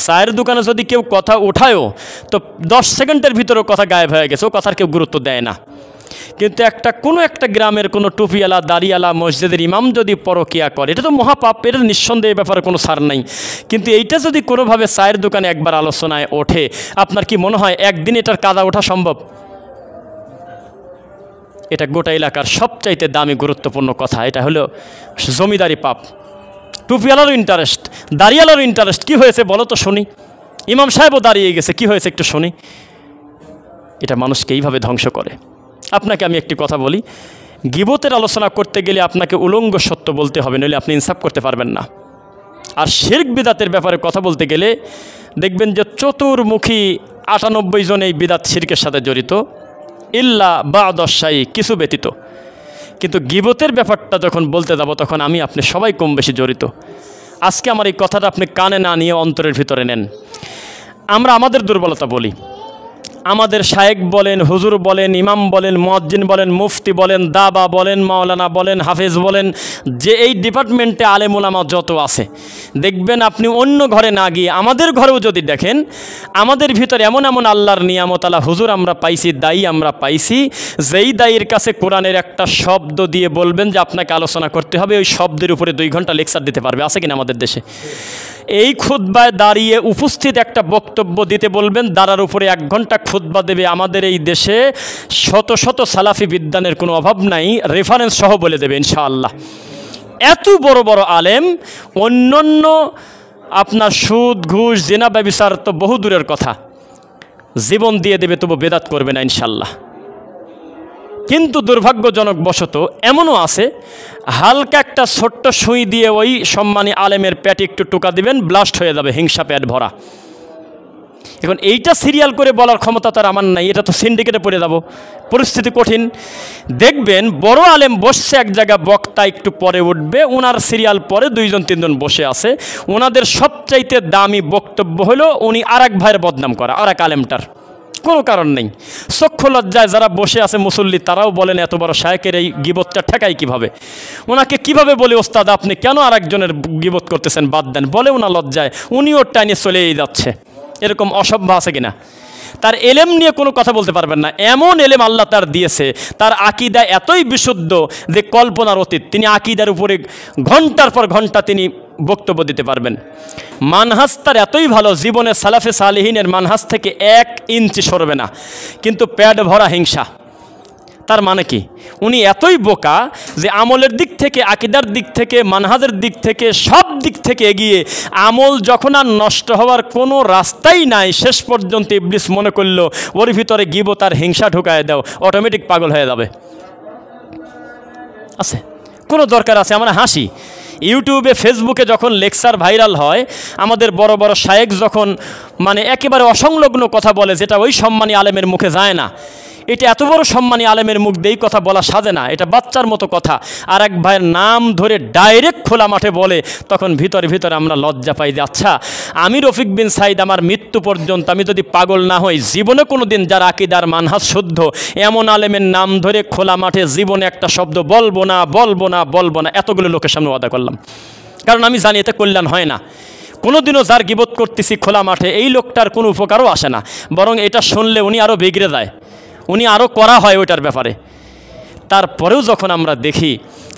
চায়ের দোকানে যদি কেউ কথা উঠায়ও তো 10 সেকেন্ডের ভিতরেও কথা গায়েব হয়ে গেছে, ও কথার কেউ গুরুত্ব দেয় না। কিন্তু কোনো একটা গ্রামের কোনো টুপিওয়ালা, দাড়িওয়ালা, মসজিদের ইমাম যদি পরকিয়া করে, এটা তো মহাপাপ, এটা নিঃসন্দেহে ব্যাপারে কোনো ছাড় নাই। কিন্তু এইটা যদি কোনোভাবে চায়ের দোকানে একবার আলোচনায় ওঠে, আপনার কি মনে হয় একদিন এটার কাদা ওঠা সম্ভব? এটা গোটা এলাকার সবচাইতে দামি গুরুত্বপূর্ণ কথা। এটা হলো জমিদারি পাপ। টুপিওয়ালারও ইন্টারেস্ট, দাড়িওয়ালারও ইন্টারেস্ট। কি হয়েছে বলো তো শুনি? ইমাম সাহেবও দাঁড়িয়ে গেছে, কি হয়েছে একটু শুনি। এটা মানুষকে এইভাবে ধ্বংস করে। আপনাকে আমি একটি কথা বলি, গীবতের আলোচনা করতে গেলে আপনাকে উলঙ্গ সত্য বলতে হবে, নইলে আপনি ইনসাফ করতে পারবেন না। আর শিরক বিদাতের ব্যাপারে কথা বলতে গেলে দেখবেন যে চতুর্মুখী 98 জন এই বিদাত শিরকের সাথে জড়িত, ইল্লা বা'দাশ-শাই, কিছু ব্যতীত। কিন্তু গীবতের ব্যাপারটা যখন বলতে যাব তখন আমি আপনি সবাই কম বেশি জড়িত। আজকে আমার এই কথাটা আপনি কানে না নিয়ে অন্তরের ভিতরে নেন। আমরা আমাদের দুর্বলতা বলি, আমাদের শায়েখ বলেন, হুজুর বলেন, ইমাম বলেন, মুয়াজ্জিন বলেন, মুফতি বলেন, দাবা বলেন, মাওলানা বলেন, হাফেজ বলেন, যে এই ডিপার্টমেন্টে আলেম ওলামা যত আছে, দেখবেন আপনি অন্য ঘরে না গিয়ে আমাদের ঘরেও যদি দেখেন, আমাদের ভিতরে এমন এমন আল্লাহর নিয়ামত আলা হুজুর আমরা পাইছি, দায়ী আমরা পাইছি, যেই দায়ীর কাছে কোরআনের একটা শব্দ দিয়ে বলবেন যে আপনাকে আলোচনা করতে হবে, ওই শব্দের উপরে 2 ঘন্টা লেকচার দিতে পারবে। আছে কিনা আমাদের দেশে? এই খুতবায় দাঁড়িয়ে উপস্থিত একটা বক্তব্য দিতে বলবেন, দাঁড়ার উপরে 1 ঘন্টা খুতবা দেবে। আমাদের এই দেশে শত শত সালাফি বিদ্যানের কোনো অভাব নাই, রেফারেন্স সহ বলে দেবে ইনশাআল্লাহ। এত বড় বড় আলেম, অন্যান্য আপনার সুদ, ঘুষ, জিনা, ব্যভিচার তো বহু দূরের কথা, জীবন দিয়ে দেবে, তবু বেদাত করবে না ইনশাআল্লাহ। কিন্তু দুর্ভাগ্যজনক বশত এমনও আছে, হালকা একটা ছোট্ট সুই দিয়ে ওই সম্মানী আলেমের পেটে একটু টোকা দিবেন, ব্লাস্ট হয়ে যাবে, হিংসা পেট ভরা। এখন এইটা সিরিয়াল করে বলার ক্ষমতা তো আর আমার নাই, এটা তো সিন্ডিকেটে পড়ে যাব, পরিস্থিতি কঠিন। দেখবেন বড় আলেম বসছে এক জায়গায়, বক্তা একটু পরে উঠবে, ওনার সিরিয়াল পরে 2-3 জন বসে আছে, ওনাদের সবচাইতে দামি বক্তব্য হলো উনি আর এক ভাইয়ের বদনাম করা, আর এক আলেমটার, কোনো কারণ নেই। চক্ষু লজ্জায় যারা বসে আছে মুসল্লি, তারাও বলেন এত বড় শায়েকের এই গিবতটা ঠেকাই কিভাবে, ওনাকে কিভাবে বলে ওস্তাদ আপনি কেন আর একজনের গিবত করতেছেন, বাদ দেন, বলে ওনা লজ্জায় উনিও টাইনে চলেই যাচ্ছে। এরকম অসভ্য আছে কিনা? তার এলেম নিয়ে কোনো কথা বলতে পারবেন না, এমন এলেম আল্লাহ তার দিয়েছে, তার আকীদা এতই বিশুদ্ধ যে কল্পনার অতীত। তিনি আকীদার উপরে ঘন্টার পর ঘন্টা তিনি বক্তব্য দিতে পারবেন। মানহাজ তার এতই ভালো, জীবনে সালাফে সালেহিনের মানহাজ থেকে 1 ইঞ্চি সরবে না, কিন্তু প্যাড ভরা হিংসা। তার মানে কি? উনি এতই বোকা যে আমলের দিক থেকে, আকীদার দিক থেকে, মানহাজের দিক থেকে, সব দিক থেকে এগিয়ে, আমল যখন আর নষ্ট হওয়ার কোনো রাস্তাই নাই, শেষ পর্যন্ত ইবলিস মনে করলো ওর ভিতরে গীবত আর হিংসা ঢুকায় দাও, অটোমেটিক পাগল হয়ে যাবে। আছে কোনো দরকার আছে? আমরা হাসি, ইউটিউবে ফেসবুকে যখন লেকচার ভাইরাল হয়, আমাদের বড় বড় শায়েখ যখন মানে একেবারে অসংলগ্ন কথা বলে, যেটা ওই সম্মানী আলেমের মুখে যায় না, এটা এত বড় সম্মানী আলেমের মুখ দিয়েই কথা বলা সাজে না, এটা বাচ্চার মতো কথা। আর এক ভাইয়ের নাম ধরে ডাইরেক্ট খোলা মাঠে বলে, তখন ভিতরে ভিতরে আমরা লজ্জা পাই যে আচ্ছা, আমি রফিক বিন সাইদ আমার মৃত্যু পর্যন্ত আমি যদি পাগল না হই, জীবনে কোনো দিন যার আকীদার মানহাজ শুদ্ধ এমন আলেমের নাম ধরে খোলা মাঠে জীবনে একটা শব্দ বলবো না, বলবো না, বলবো না। এতগুলো লোকের সামনে ওয়াদা করলাম, কারণ আমি জানি এতে কল্যাণ হয় না। কোনোদিনও যার গীবত করতেছি খোলা মাঠে, এই লোকটার কোনো উপকারও আসে না, বরং এটা শুনলে উনি আরও বিগড়ে যায়, উনি আরও করা হয় ওইটার ব্যাপারে। তারপরেও যখন আমরা দেখি,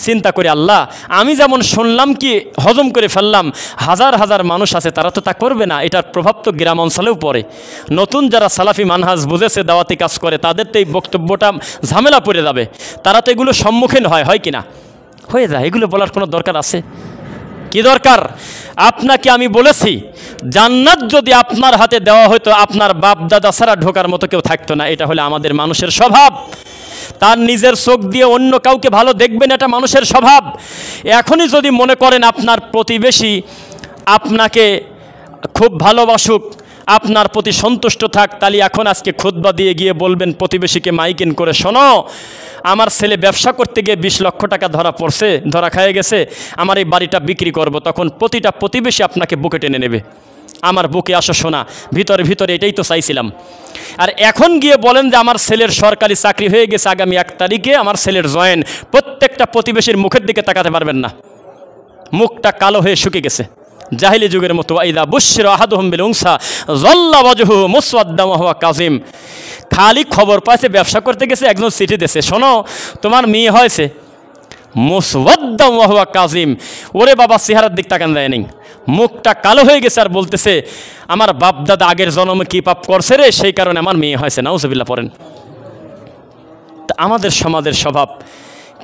চিন্তা করি আল্লাহ, আমি যেমন শুনলাম কি হজম করে ফেললাম, হাজার হাজার মানুষ আছে তারা তো তা করবে না। এটার প্রভাব তো গ্রাম অঞ্চলেও পড়ে। নতুন যারা সালাফি মানহাজ বুঝেছে, দাওয়াতি কাজ করে, তাদের তো এই বক্তব্যটা ঝামেলা পড়ে যাবে, তারা তো এগুলো সম্মুখীন হয় কি না? হয়ে যায়। এগুলো বলার কোনো দরকার আছে কি? দরকার? আপনাকে আমি বলেছি, জান্নাত যদি আপনার হাতে দেওয়া হতো, আপনার বাপ দাদা ছাড়া ঢোকার মতো কেউ থাকতো না। এটা হলে আমাদের মানুষের স্বভাব। তার নিজের চোখ দিয়ে অন্য কাউকে ভালো দেখবেন, এটা মানুষের স্বভাব। এখনই যদি মনে করেন আপনার প্রতিবেশী আপনাকে খুব ভালোবাসুক, আপনার প্রতি সন্তুষ্ট থাক, তাহলে এখন আজকে খুতবা দিয়ে গিয়ে বলবেন প্রতিবেশীকে মাইকিন করে, শোনো আমার ছেলে ব্যবসা করতে গিয়ে 20 লক্ষ টাকা ধরা খেয়ে গেছে, আমার এই বাড়িটা বিক্রি করব। তখন প্রতিটা প্রতিবেশী আপনাকে বুকে টেনে নেবে, আমার বুকে আসো শোনা, ভিতরে ভিতরে এটাই তো চাইছিলাম। আর এখন গিয়ে বলেন যে আমার ছেলের সরকারি চাকরি হয়ে গেছে, আগামী 1 তারিখে আমার ছেলের জয়েন, প্রত্যেকটা প্রতিবেশীর মুখের দিকে তাকাতে পারবেন না, মুখটা কালো হয়ে শুকিয়ে গেছে, জাহিলি যুগের মতো। আইদা বুশরা আহাদুহুম বিল উনসা যাল্লা ওয়াজহুহু মুসওয়াদ্দাম ওয়া হুয়া কাযিম। খালি খবর পাইছে ব্যবসা করতে গেছে, একজন চিঠি দিয়েছে, শোনো তোমার মেয়ে হয়েছে, মুসওয়াদ্দাম ওয়া হুয়া কাযিম। ওরে বাবা, চেহারার দিক তাকান যায় নাই, মুখটা কালো হয়ে গেছে, আর বলতেছে আমার বাপ দাদা আগের জন্মে কি পাপ করছে রে, সেই কারণে আমার মেয়ে হয়েছে। নাউজুবিল্লাহ পড়েন। তা আমাদের সমাজের স্বভাব,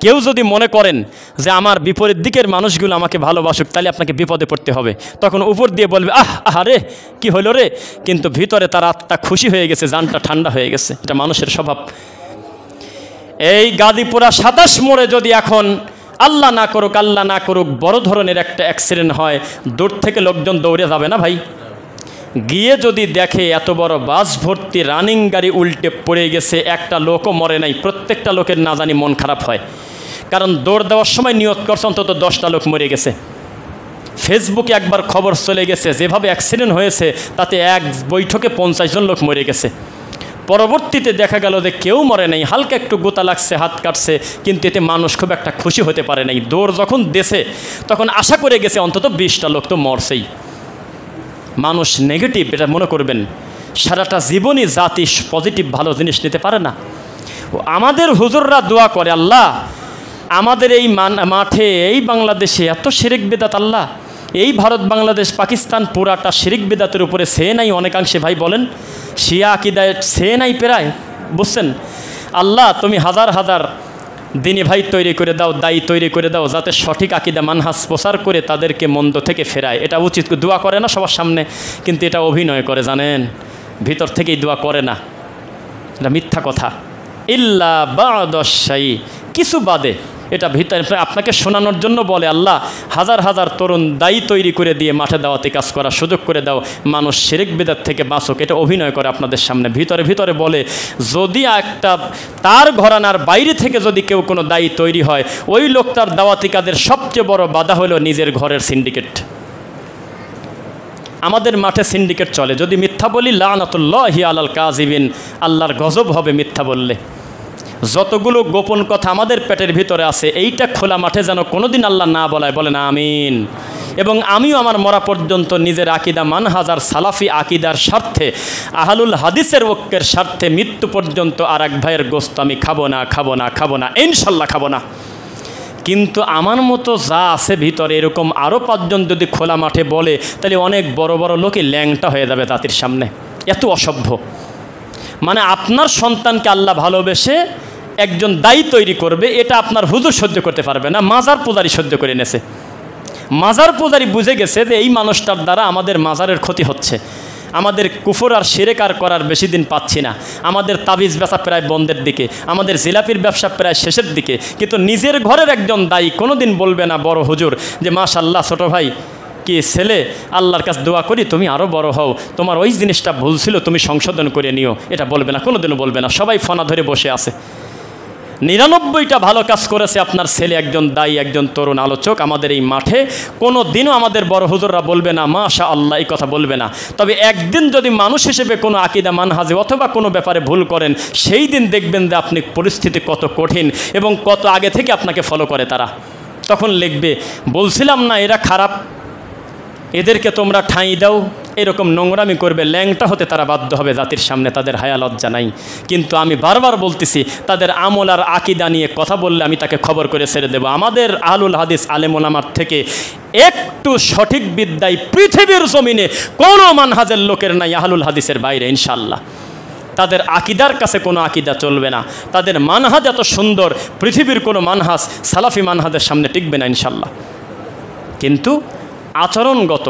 কেউ যদি মনে করেন যে আমার বিপরীত দিকের মানুষগুলো আমাকে ভালোবাসুক, তাহলে আপনাকে বিপদে পড়তে হবে। তখন উপর দিয়ে বলবে আহা রে কি হলো রে, কিন্তু ভিতরে তার আত্মা খুশি হয়ে গেছে, জানটা ঠান্ডা হয়ে গেছে। এটা মানুষের স্বভাব। এই গাজীপুরা 27 মোড়ে যদি এখন আল্লাহ না করুক বড় ধরনের একটা অ্যাক্সিডেন্ট হয়, দূর থেকে লোকজন দৌড়ে যাবে না ভাই? গিয়ে যদি দেখে এত বড় বাস ভর্তি রানিং গাড়ি উল্টে পড়ে গেছে, একটা লোকও মরে নাই, প্রত্যেকটা লোকের না জানি মন খারাপ হয়, কারণ দৌড় দেওয়ার সময় নিয়ত করছে অন্তত 10টা লোক মরে গেছে। ফেসবুকে একবার খবর চলে গেছে, যেভাবে অ্যাক্সিডেন্ট হয়েছে তাতে এক বৈঠকে 50 জন লোক মরে গেছে। পরবর্তীতে দেখা গেল যে কেউ মরে নাই, হালকা একটু গোতা লাগছে, হাত কাটছে, কিন্তু এতে মানুষ খুব একটা খুশি হতে পারে নাই। দৌড় যখন দেশে, তখন আশা করে গেছে অন্তত 20টা লোক তো মরছেই। মানুষ নেগেটিভ, এটা মনে করবেন। সারাটা জীবনই জাতি পজিটিভ ভালো জিনিস নিতে পারে না। আমাদের হুজুররা দোয়া করে, আল্লাহ আমাদের এই মাঠে, এই বাংলাদেশে এত শিরিক বিদআত, আল্লাহ এই ভারত বাংলাদেশ পাকিস্তান পুরাটা শিরিক বিদআতের উপরে সে নাই অনেকাংশে। ভাই বলেন, শিয়া আকিদায় সে নাই প্রায়, বুঝছেন? আল্লাহ তুমি হাজার হাজার দিনী ভাই তৈরি করে দাও, দায়ী তৈরি করে দাও, যাতে সঠিক আকিদা মানহাজ প্রচার করে তাদেরকে মন্দ থেকে ফেরায়। এটা উচিত। দোয়া করে না সবার সামনে, কিন্তু এটা অভিনয় করে, জানেন, ভিতর থেকেই দোয়া করে না। এটা মিথ্যা কথা। ইল্লা বা'দাশ শাই, কিছু বাদে, এটা ভিতরে আপনাকে শোনানোর জন্য বলে আল্লাহ হাজার হাজার তরুণ দায়ী তৈরি করে দিয়ে মাঠে দাওয়াতি কাজ করার সুযোগ করে দাও, মানুষ শিরক বিদআত থেকে বাঁচুক, এটা অভিনয় করে আপনাদের সামনে। ভিতরে ভিতরে বলে যদি একটা তার ঘরানার বাইরে থেকে যদি কেউ কোনো দায়ী তৈরি হয়, ওই লোকটার দাওয়াতি কাজের সবচেয়ে বড় বাধা হলো নিজের ঘরের সিন্ডিকেট। আমাদের মাঠে সিন্ডিকেট চলে, যদি মিথ্যা বলি লানাতুল্লাহি আলাল কাযিবিন, আল্লাহর গজব হবে মিথ্যা বললে। যতগুলো গোপন কথা আমাদের পেটের ভিতরে আছে, এইটা খোলা মাঠে যেন কোনোদিন আল্লাহ না বলায়, বলেন আমিন। এবং আমিও আমার মরা পর্যন্ত নিজের আকিদা মানহাজ আর সালাফি আকিদার স্বার্থে, আহলুল হাদিসের ঐক্যের স্বার্থে মৃত্যু পর্যন্ত আর এক ভাইয়ের গোস্ত আমি খাবো না, ইনশাল্লাহ খাবো না। কিন্তু আমার মতো যা আছে ভিতরে এরকম আরও 5 জন যদি খোলা মাঠে বলে, তাহলে অনেক বড় বড় লোকই ল্যাংটা হয়ে যাবে জাতির সামনে। এত অসভ্য। মানে আপনার সন্তানকে আল্লাহ ভালোবেসে একজন দায়ী তৈরি করবে, এটা আপনার হুজুর সহ্য করতে পারবে না, মাজার পূজারি সহ্য করে নেছে। মাজার পূজারি বুঝে গেছে যে এই মানুষটার দ্বারা আমাদের মাজারের ক্ষতি হচ্ছে, আমাদের কুফর আর শিরক আর করার বেশি দিন পাচ্ছি না, আমাদের তাবিজ বেচা প্রায় বন্ধের দিকে, আমাদের জিলাপির ব্যবসা প্রায় শেষের দিকে। কিন্তু নিজের ঘরের একজন দায়ী কোনোদিন বলবে না বড় হুজুর যে মাশাআল্লাহ ছোটো ভাই কি ছেলে, আল্লাহর কাছে দোয়া করি তুমি আরও বড় হও, তোমার ওই জিনিসটা ভুল ছিল তুমি সংশোধন করে নিও, এটা বলবে না, কোনোদিনও বলবে না। সবাই ফনা ধরে বসে আছে। 99টা ভালো কাজ করেছে আপনার ছেলে, একজন দায়ী, একজন তরুণ আলোচক আমাদের এই মাঠে। কোনো দিনও আমাদের বড় হুজুররা বলবে না মাশা আল্লাহ, এই কথা বলবে না। তবে একদিন যদি মানুষ হিসেবে কোনো আকিদা মানহাজে অথবা কোনো ব্যাপারে ভুল করেন, সেই দিন দেখবেন যে আপনি পরিস্থিতি কত কঠিন এবং কত আগে থেকে আপনাকে ফলো করে তারা। তখন লিখবে বলছিলাম না এরা খারাপ, এদেরকে তোমরা ঠাঁই দাও, এরকম নোংরামি করবে, ল্যাংটা হতে তারা বাধ্য হবে জাতির সামনে, তাদের হায়া লজ্জা নাই। কিন্তু আমি বারবার বলতেছি, তাদের আমল আর আকিদা নিয়ে কথা বললে আমি তাকে খবর করে ছেড়ে দেব। আমাদের আহলুল হাদিস আলেম ওলামার থেকে একটু সঠিক বিদ্যায় পৃথিবীর জমিনে কোনো মানহাজের লোকের নাই আহলুল হাদিসের বাইরে, ইনশাল্লাহ। তাদের আকিদার কাছে কোনো আকিদা চলবে না, তাদের মানহাজ এত সুন্দর, পৃথিবীর কোনো মানহাজ সালাফি মানহাজের সামনে টিকবে না ইনশাল্লাহ। কিন্তু আচরণগত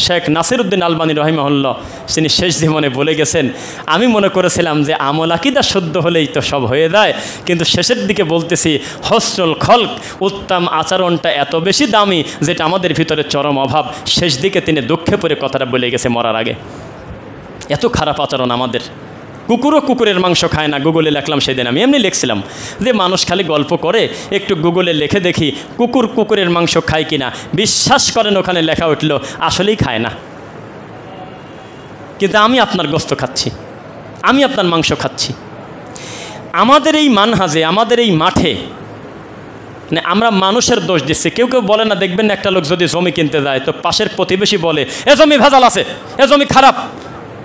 শেখ নাসিরউদ্দিন আলবানী রহিমাহুল্লাহ তিনি শেষ জীবনে বলে গেছেন, আমি মনে করেছিলাম যে আমল আকিদা শুদ্ধ হলেই তো সব হয়ে যায়, কিন্তু শেষের দিকে বলতেছি হসনুল খলক, উত্তম আচরণটা এত বেশি দামি যেটা আমাদের ভিতরে চরম অভাব। শেষ দিকে তিনি দুঃখে পড়ে কথাটা বলে গেছে মরার আগে। এত খারাপ আচরণ আমাদের। কুকুরও কুকুরের মাংস খায় না, গুগলে লিখলাম সেদিন, আমি এমনি লিখছিলাম যে মানুষ খালি গল্প করে, একটু গুগলে লিখে দেখি কুকুর কুকুরের মাংস খায় কিনা। বিশ্বাস করেন ওখানে লেখা উঠল আসলেই খায় না। কিন্তু আমি আপনার গোস্ত খাচ্ছি, আমি আপনার মাংস খাচ্ছি। আমাদের এই মানহাজে, আমাদের এই মাঠে মানে আমরা মানুষের দোষ দিচ্ছি। কেউ কেউ বলে না, দেখবেন একটা লোক যদি জমি কিনতে যায় তো পাশের প্রতিবেশী বলে এ জমি ভেজাল আছে, এ জমি খারাপ,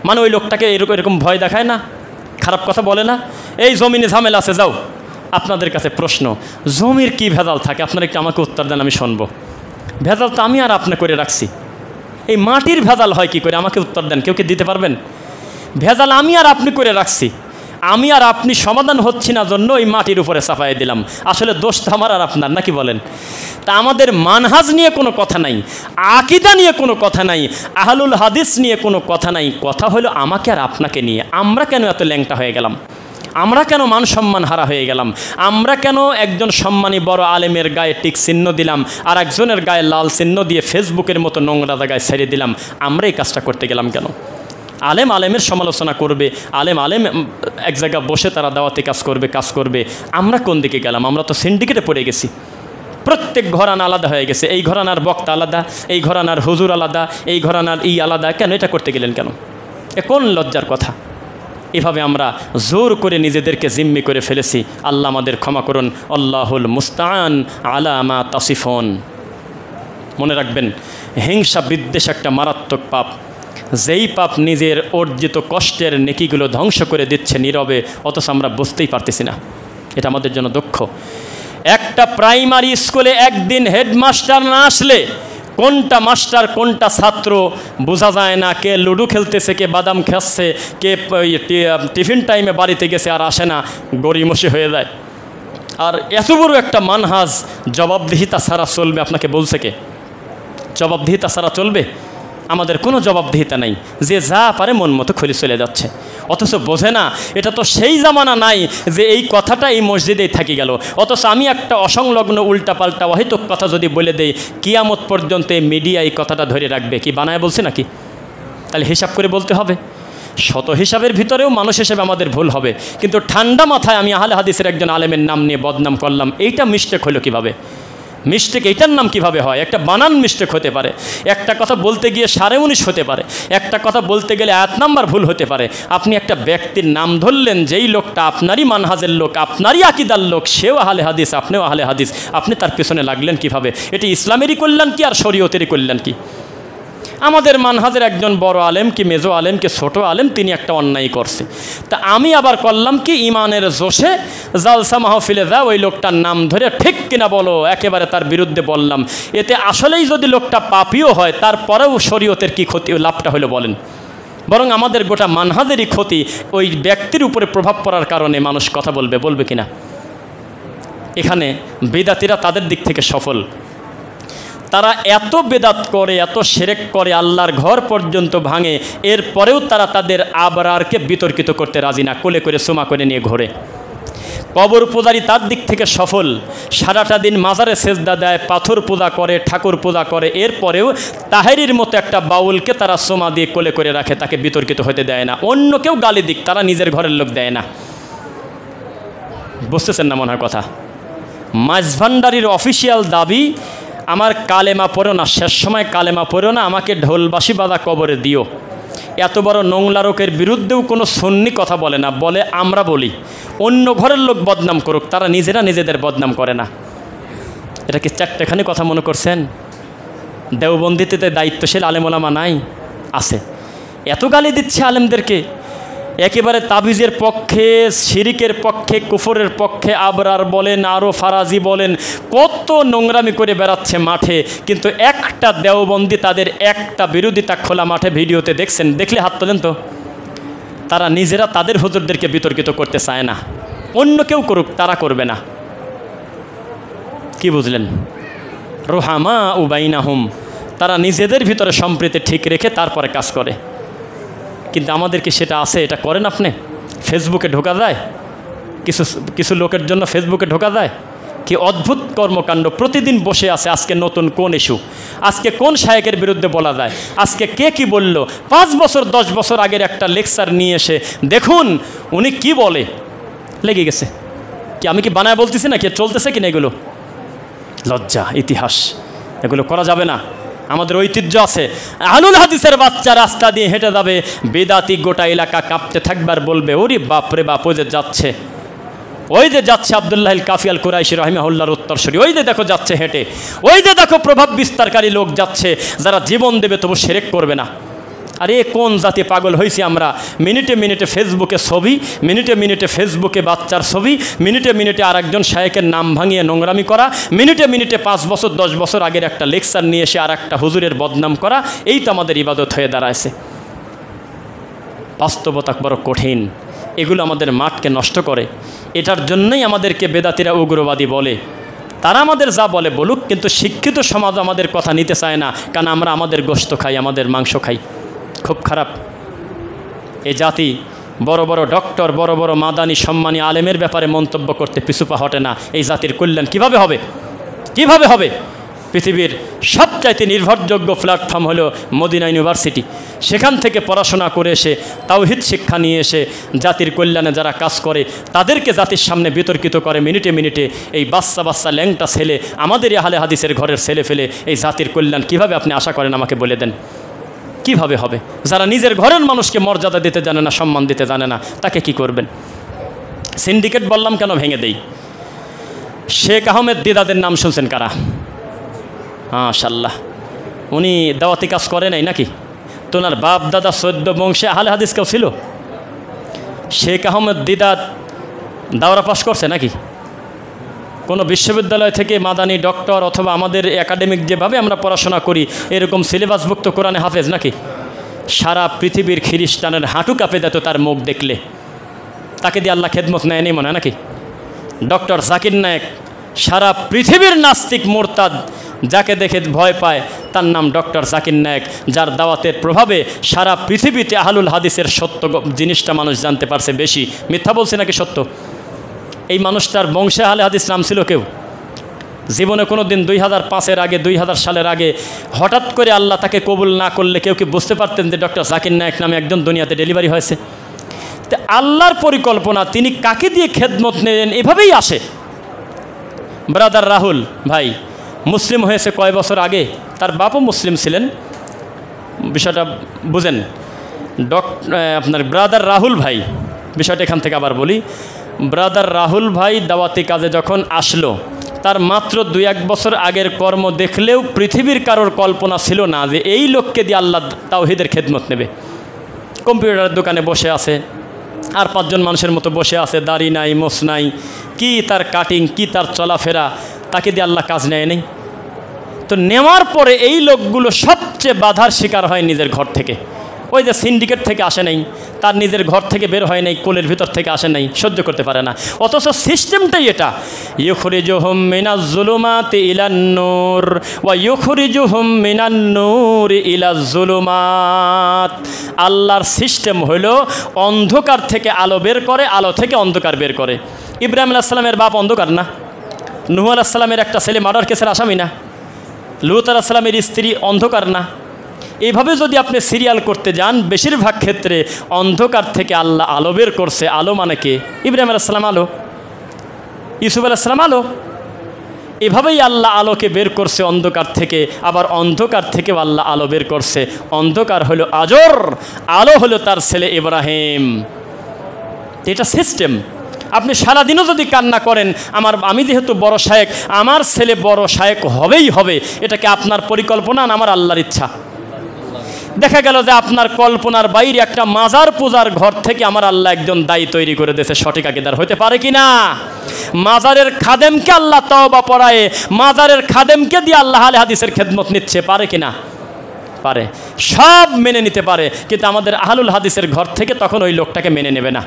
মানে ওই লোকটাকে এরকম ভয় দেখায় না, খারাপ কথা বলে না, এই জমিনে ঝামেলা আছে যাও। আপনাদের কাছে প্রশ্ন, জমির কি ভেজাল থাকে? আপনারা একটু আমাকে উত্তর দেন, আমি শুনবো। ভেজাল তো আমি আর আপনি করে রাখছি, এই মাটির ভেজাল হয় কি করে? আমাকে উত্তর দেন, কেউ কি দিতে পারবেন? ভেজাল আমি আর আপনি করে রাখছি, আমি আর আপনি সমাধান হচ্ছি না জন্য এই মাটির উপরে চাপাই দিলাম। আসলে দোষ তো আমার আর আপনার, নাকি বলেন? তা আমাদের মানহাজ নিয়ে কোনো কথা নাই, আকিদা নিয়ে কোনো কথা নাই, আহলুল হাদিস নিয়ে কোনো কথা নাই। কথা হলো আমাকে আর আপনাকে নিয়ে। আমরা কেন এত ল্যাংটা হয়ে গেলাম? আমরা কেন মান সম্মান হারা হয়ে গেলাম? আমরা কেন একজন সম্মানী বড় আলেমের গায়ে টিক চিহ্ন দিলাম আর একজনের গায়ে লাল চিহ্ন দিয়ে ফেসবুকের মতো নোংরা জায়গায় ছেড়ে দিলাম? আমরা এই কাজটা করতে গেলাম কেন? আলেম আলেমের সমালোচনা করবে, আলেম এক জায়গায় বসে তারা দাওয়াতি কাজ করবে। আমরা কোন দিকে গেলাম? আমরা তো সিন্ডিকেটে পড়ে গেছি। প্রত্যেক ঘরানা আলাদা হয়ে গেছে, এই ঘরানার বক্তা আলাদা, এই ঘরানার হুজুর আলাদা, এই ঘরানার আলাদা। কেন এটা করতে গেলেন কেন? এ কোন লজ্জার কথা? এভাবে আমরা জোর করে নিজেদেরকে জিম্মি করে ফেলেছি। আল্লাহ আমাদের ক্ষমা করুন। আল্লাহুল মুস্তাআন আলা মা তাসিফুন। মনে রাখবেন, হিংসা বিদ্বেষ একটা মারাত্মক পাপ। যেই পাপ নিজের অর্জিত কষ্টের নেকিগুলো ধ্বংস করে দিচ্ছে নীরবে, অথচ আমরা বুঝতেই পারতেছি না। এটা আমাদের জন্য দুঃখ। একটা প্রাইমারি স্কুলে একদিন হেডমাস্টার না আসলে কোনটা মাস্টার কোনটা ছাত্র বোঝা যায় না। কে লুডো খেলতেছে, কে বাদাম খাচ্ছে, কে টিফিন টাইমে বাড়িতে গেছে আর আসে না, গড়িমসি হয়ে যায়। আর এত বড় একটা মানহাজ জবাবদিহিতা ছাড়া চলবে? আপনাকে বলছে কে? জবাবদিহিতা ছাড়া চলবে? আমাদের কোনো জবাবদিহিতা নাই, যে যা পারে মন মতো খুলে চলে যাচ্ছে, অথচ বোঝে না এটা তো সেই জামানা নাই যে এই কথাটা এই মসজিদেই থাকি গেল। অথচ আমি একটা অসংলগ্ন উল্টাপাল্টা অহেতুক কথা যদি বলে দেই, কিয়ামত পর্যন্ত এই মিডিয়া এই কথাটা ধরে রাখবে, কি বানায় বলছে নাকি? তাহলে হিসাব করে বলতে হবে। শত হিসাবের ভিতরেও মানুষ হিসেবে আমাদের ভুল হবে, কিন্তু ঠান্ডা মাথায় আমি আহলে হাদিসের একজন আলেমের নাম নিয়ে বদনাম করলাম, এইটা মিস্টেক হলো কিভাবে? মিস্টেক এইটার নাম কিভাবে হয়? একটা বানান মিস্টেক হতে পারে, একটা কথা বলতে গিয়ে 19.5 হতে পারে, একটা কথা বলতে গেলে 1 নাম্বার ভুল হতে পারে। আপনি একটা ব্যক্তির নাম ধরলেন, যেই লোকটা আপনারই মানহাজের লোক, আপনারই আকিদার লোক, সেও আহলে হাদিস, আপনিও আহলে হাদিস, আপনি তার পেছনে লাগলেন কিভাবে? এটি ইসলামেরই কল্যাণ কি আর শরীয়তেরই কল্যাণ কি? আমাদের মানহাজের একজন বড় আলেম কি মেজো আলেম কি ছোটো আলেম, তিনি একটা অন্যায় করছে, তা আমি আবার করলাম কি ইমানের জোশে জালসা মাহফিলে যা ওই লোকটার নাম ধরে ঠিক কিনা বলো একেবারে তার বিরুদ্ধে বললাম। এতে আসলেই যদি লোকটা পাপীও হয়, তারপরেও শরীয়তের কি ক্ষতি, লাভটা হলো বলেন? বরং আমাদের গোটা মানহাজেরই ক্ষতি, ওই ব্যক্তির উপরে প্রভাব পড়ার কারণে মানুষ কথা বলবে কিনা। এখানে বিদাতিরা তাদের দিক থেকে সফল, তারা এত বেদাত করে, এত শিরক করে, আল্লাহর ঘর পর্যন্ত ভাঙে, এরপরেও তারা তাদের আবরারকে বিতর্কিত করতে রাজি না, কোলে করে সুমা করে নিয়ে ঘোরে। কবর পূজারি তার দিক থেকে সফল, সারাটা দিন মাজারে সেজদা দেয়, পাথর পূজা করে, ঠাকুর পূজা করে, এরপরেও তাহেরির মতো একটা বাউলকে তারা সুমা দিয়ে কোলে করে রাখে, তাকে বিতর্কিত হতে দেয় না। অন্য কেউ গালি দিক, তারা নিজের ঘরের লোক দেয় না। বুঝতেছেন না মনে হয় কথা? মাঝভান্ডারির অফিসিয়াল দাবি, আমার কালেমা পড়ো না, শেষ সময় কালেমা পড়ো না, আমাকে ঢোলবাসি বাঁধা কবরে দিও। এত বড় নোংলারকের বিরুদ্ধেও কোনো সুন্নি কথা বলে না, বলে আমরা বলি। অন্য ঘরের লোক বদনাম করুক, তারা নিজেরা নিজেদের বদনাম করে না। এটা কি চারটেখানি কথা মনে করছেন? দেওবন্দিতে দায়িত্বশীল আলেমোলামা নাই? আছে। এত গালি দিচ্ছে আলেমদেরকে, একেবারে তাবিজের পক্ষে, শিরিকের পক্ষে, কুফরের পক্ষে, আবরার বলেন, আরও ফারাজি বলেন, কত নোংরামি করে বেড়াচ্ছে মাঠে, কিন্তু একটা দেওবন্দি তাদের একটা বিরোধিতা খোলা মাঠে ভিডিওতে দেখছেন? দেখলে হাত তোলেন তো। তারা নিজেরা তাদের হুজুরদেরকে বিতর্কিত করতে চায় না, অন্য কেউ করুক, তারা করবে না। কি বুঝলেন? রুহামা উবাইনাহুম, তারা নিজেদের ভিতরে সম্প্রীতি ঠিক রেখে তারপরে কাজ করে। কিন্তু আমাদেরকে সেটা আছে? এটা করেন আপনি? ফেসবুকে ঢোকা যায়, কিছু লোকের জন্য ফেসবুকে ঢোকা যায়। কি অদ্ভুত কর্মকাণ্ড, প্রতিদিন বসে আছে, আজকে নতুন কোন ইস্যু, আজকে কোন শায়েকের বিরুদ্ধে বলা যায়, আজকে কে কি বলল, 5 বছর 10 বছর আগের একটা লেকচার নিয়ে এসে দেখুন উনি কি বলে, লেগে গেছে। কি আমি কি বানায় বলতেছি না? কে চলতেছে কিনা এগুলো? লজ্জা, ইতিহাস, এগুলো করা যাবে না। আমাদের ঐতিহ্য আছে। আহলুল হাদিসের বাচ্চা রাস্তা দিয়ে হেঁটে যাবে, বেদাতি গোটা এলাকা কাঁপতে থাকবার বলবে, ওরে বাপরে বাপ, ওই যে যাচ্ছে, ওই যে যাচ্ছে আব্দুল্লাহ কাফি আল কুরাইশি রাহিমাহুল্লাহর উত্তরসূরি, ওই যে দেখো যাচ্ছে হেঁটে, ওই যে দেখো প্রভাব বিস্তারকারী লোক যাচ্ছে, যারা জীবন দেবে তবু শিরক করবে না। আরে কোন জাতি পাগল হয়েছি আমরা? মিনিটে মিনিটে ফেসবুকে ছবি, মিনিটে মিনিটে ফেসবুকে বাচ্চার ছবি, মিনিটে মিনিটে আরেকজন শায়েকের নাম ভাঙিয়ে নোংরামি করা, মিনিটে মিনিটে 5 বছর 10 বছর আগের একটা লেকচার নিয়ে এসে আর একটা হুজুরের বদনাম করা, এই তো আমাদের ইবাদত হয়ে দাঁড়াইছে। বাস্তবতা বড় কঠিন, এগুলো আমাদের মাঠকে নষ্ট করে। এটার জন্যই আমাদেরকে বেদাতিরা উগ্রবাদী বলে। তারা আমাদের যা বলে বলুক, কিন্তু শিক্ষিত সমাজ আমাদের কথা নিতে চায় না, কারণ আমরা আমাদের গোশত খাই, আমাদের মাংস খাই। খুব খারাপ এই জাতি। বড় বড় ডক্টর, বড় বড় মাদানি সম্মানী আলেমের ব্যাপারে মন্তব্য করতে পিছুপা হটে না। এই জাতির কল্যাণ কিভাবে হবে? কিভাবে হবে? পৃথিবীর সবচাইতে নির্ভরযোগ্য প্ল্যাটফর্ম হলো মদিনা ইউনিভার্সিটি। সেখান থেকে পড়াশোনা করে এসে তাওহীদ শিক্ষা নিয়ে এসে জাতির কল্যাণে যারা কাজ করে, তাদেরকে জাতির সামনে বিতর্কিত করে মিনিটে মিনিটে। এই বাচ্চা বাচ্চা ল্যাংটা ছেলে, আমাদেরই আহলে হাদিসের ঘরের ছেলে ফেলে এই জাতির কল্যাণ কিভাবে আপনি আশা করেন? আমাকে বলে দেন, কিভাবে হবে? যারা নিজের ঘরের মানুষকে মর্যাদা দিতে জানে না, সম্মান দিতে জানে না, তাকে কি করবেন? সিন্ডিকেট বললাম কেন, ভেঙে দেই। শেখ আহমেদ দিদাদের নাম শুনছেন কারা? মাশাআল্লাহ, উনি দাওয়াতি কাজ করে নাই নাকি? তো ওনার বাপ দাদা 14 বংশে আহলে হাদিস কেউ ছিল? শেখ আহমেদ দিদাত দাওরা পাস করছে নাকি? কোনো বিশ্ববিদ্যালয় থেকে মাদানি ডক্টর অথবা আমাদের একাডেমিক যেভাবে আমরা পড়াশোনা করি এরকম সিলেবাসভুক্ত কোরআনে হাফেজ নাকি? সারা পৃথিবীর খ্রিস্টানের হাঁটু কাঁপে যেত তার মুখ দেখলে। তাকে দিয়ে আল্লাহ খেদমত নেয়নি মনে হয় নাকি? ডক্টর জাকির নায়েক সারা পৃথিবীর নাস্তিক মোরতাদ যাকে দেখে ভয় পায় তার নাম ডক্টর জাকির নায়েক, যার দাওয়াতের প্রভাবে সারা পৃথিবীতে আহলুল হাদিসের সত্য জিনিসটা মানুষ জানতে পারছে বেশি। মিথ্যা বলছে নাকি সত্য? এই মানুষটার বংশে আহলে হাদিস নাম ছিল কেউ? জীবনে কোনো দিন 2005-এর আগে 2000 সালের আগে হঠাৎ করে আল্লাহ তাকে কবুল না করলে কেউ কি বুঝতে পারতেন যে ডক্টর জাকির নায়েক নামে একজন দুনিয়াতে ডেলিভারি হয়েছে? তো আল্লাহর পরিকল্পনা, তিনি কাকে দিয়ে খেদমত নেন এভাবেই আসে। ব্রাদার রাহুল ভাই মুসলিম হয়েছে কয় বছর আগে, তার বাপও মুসলিম ছিলেন, বিষয়টা বুঝেন। আপনার ব্রাদার রাহুল ভাই, বিষয়টা এখান থেকে আবার বলি। ব্রাদার রাহুল ভাই দাওয়াতি কাজে যখন আসলো, তার মাত্র 2-1 বছর আগের কর্ম দেখলেও পৃথিবীর কারোর কল্পনা ছিল না যে এই লোককে দিয়ে আল্লাহ তাওহীদের খেদমত নেবে। কম্পিউটারের দোকানে বসে আছে, আর 5 জন মানুষের মতো বসে আছে, দাড়ি নাই, মোছ নাই, কি তার কাটিং, কি তার চলাফেরা, তাকে দিয়ে আল্লাহ কাজ নেয় নেই। তো নেওয়ার পরে এই লোকগুলো সবচেয়ে বাধার শিকার হয় নিজের ঘর থেকে। ওই যে সিন্ডিকেট থেকে আসে নাই, তার নিজের ঘর থেকে বের হয় নাই, কোলের ভিতর থেকে আসে নাই, সহ্য করতে পারে না। অথচ সিস্টেমটাই এটা, ইউখরিজুহুম মিনাজ যুলুমাতি ইলান নূর ওয়া ইউখরিজুহুম মিনান নূর ইলাজ যুলুমাত। আল্লাহর সিস্টেম হলো অন্ধকার থেকে আলো বের করে, আলো থেকে অন্ধকার বের করে। ইব্রাহিম আলাইহিস সালামের বাপ অন্ধকার না? নূহ আলাইহিস সালামের একটা ছেলে মার্ডার কেসের আসামি না? লূত আলাইহিস সালামের স্ত্রী অন্ধকার না? এইভাবে যদি আপনি সিরিয়াল করতে যান, বেশিরভাগ ক্ষেত্রে অন্ধকার থেকে আল্লাহ আলো বের করছে। আলো মানে কে? ইব্রাহিম আলাইহিস সালাম আলো, ইউসুফ আলাইহিস সালাম আলো। এভাবেই আল্লাহ আলোকে বের করছে অন্ধকার থেকে, আবার অন্ধকার থেকেও আল্লাহ আলো বের করছে। অন্ধকার হলো আজর, আলো হলো তার ছেলে ইব্রাহিম। এটা সিস্টেম। আপনি সারাদিনও যদি কান্না করেন, আমি যেহেতু বড় শায়েক, আমার ছেলে বড় শায়েক হবেই হবে, এটাকে আপনার পরিকল্পনা না আমার আল্লাহর ইচ্ছা? দেখা গেল যে আপনার কল্পনার বাইরে একটা মাজার পূজার ঘর থেকে আমার আল্লাহ একজন দায়ী তৈরি করে দিয়েছে, সঠিক আকীদার হতে পারে কি না? মাজারের খাদেমকে আল্লাহ তওবা পড়ায়, মাজারের খাদেমকে দিয়ে আল্লাহ আহলে হাদিসের খেদমত নিচ্ছে, পারে কি না? পারে। সব মেনে নিতে পারে, কিন্তু আমাদের আহলুল হাদিসের ঘর থেকে তখন ওই লোকটাকে মেনে নেবে না।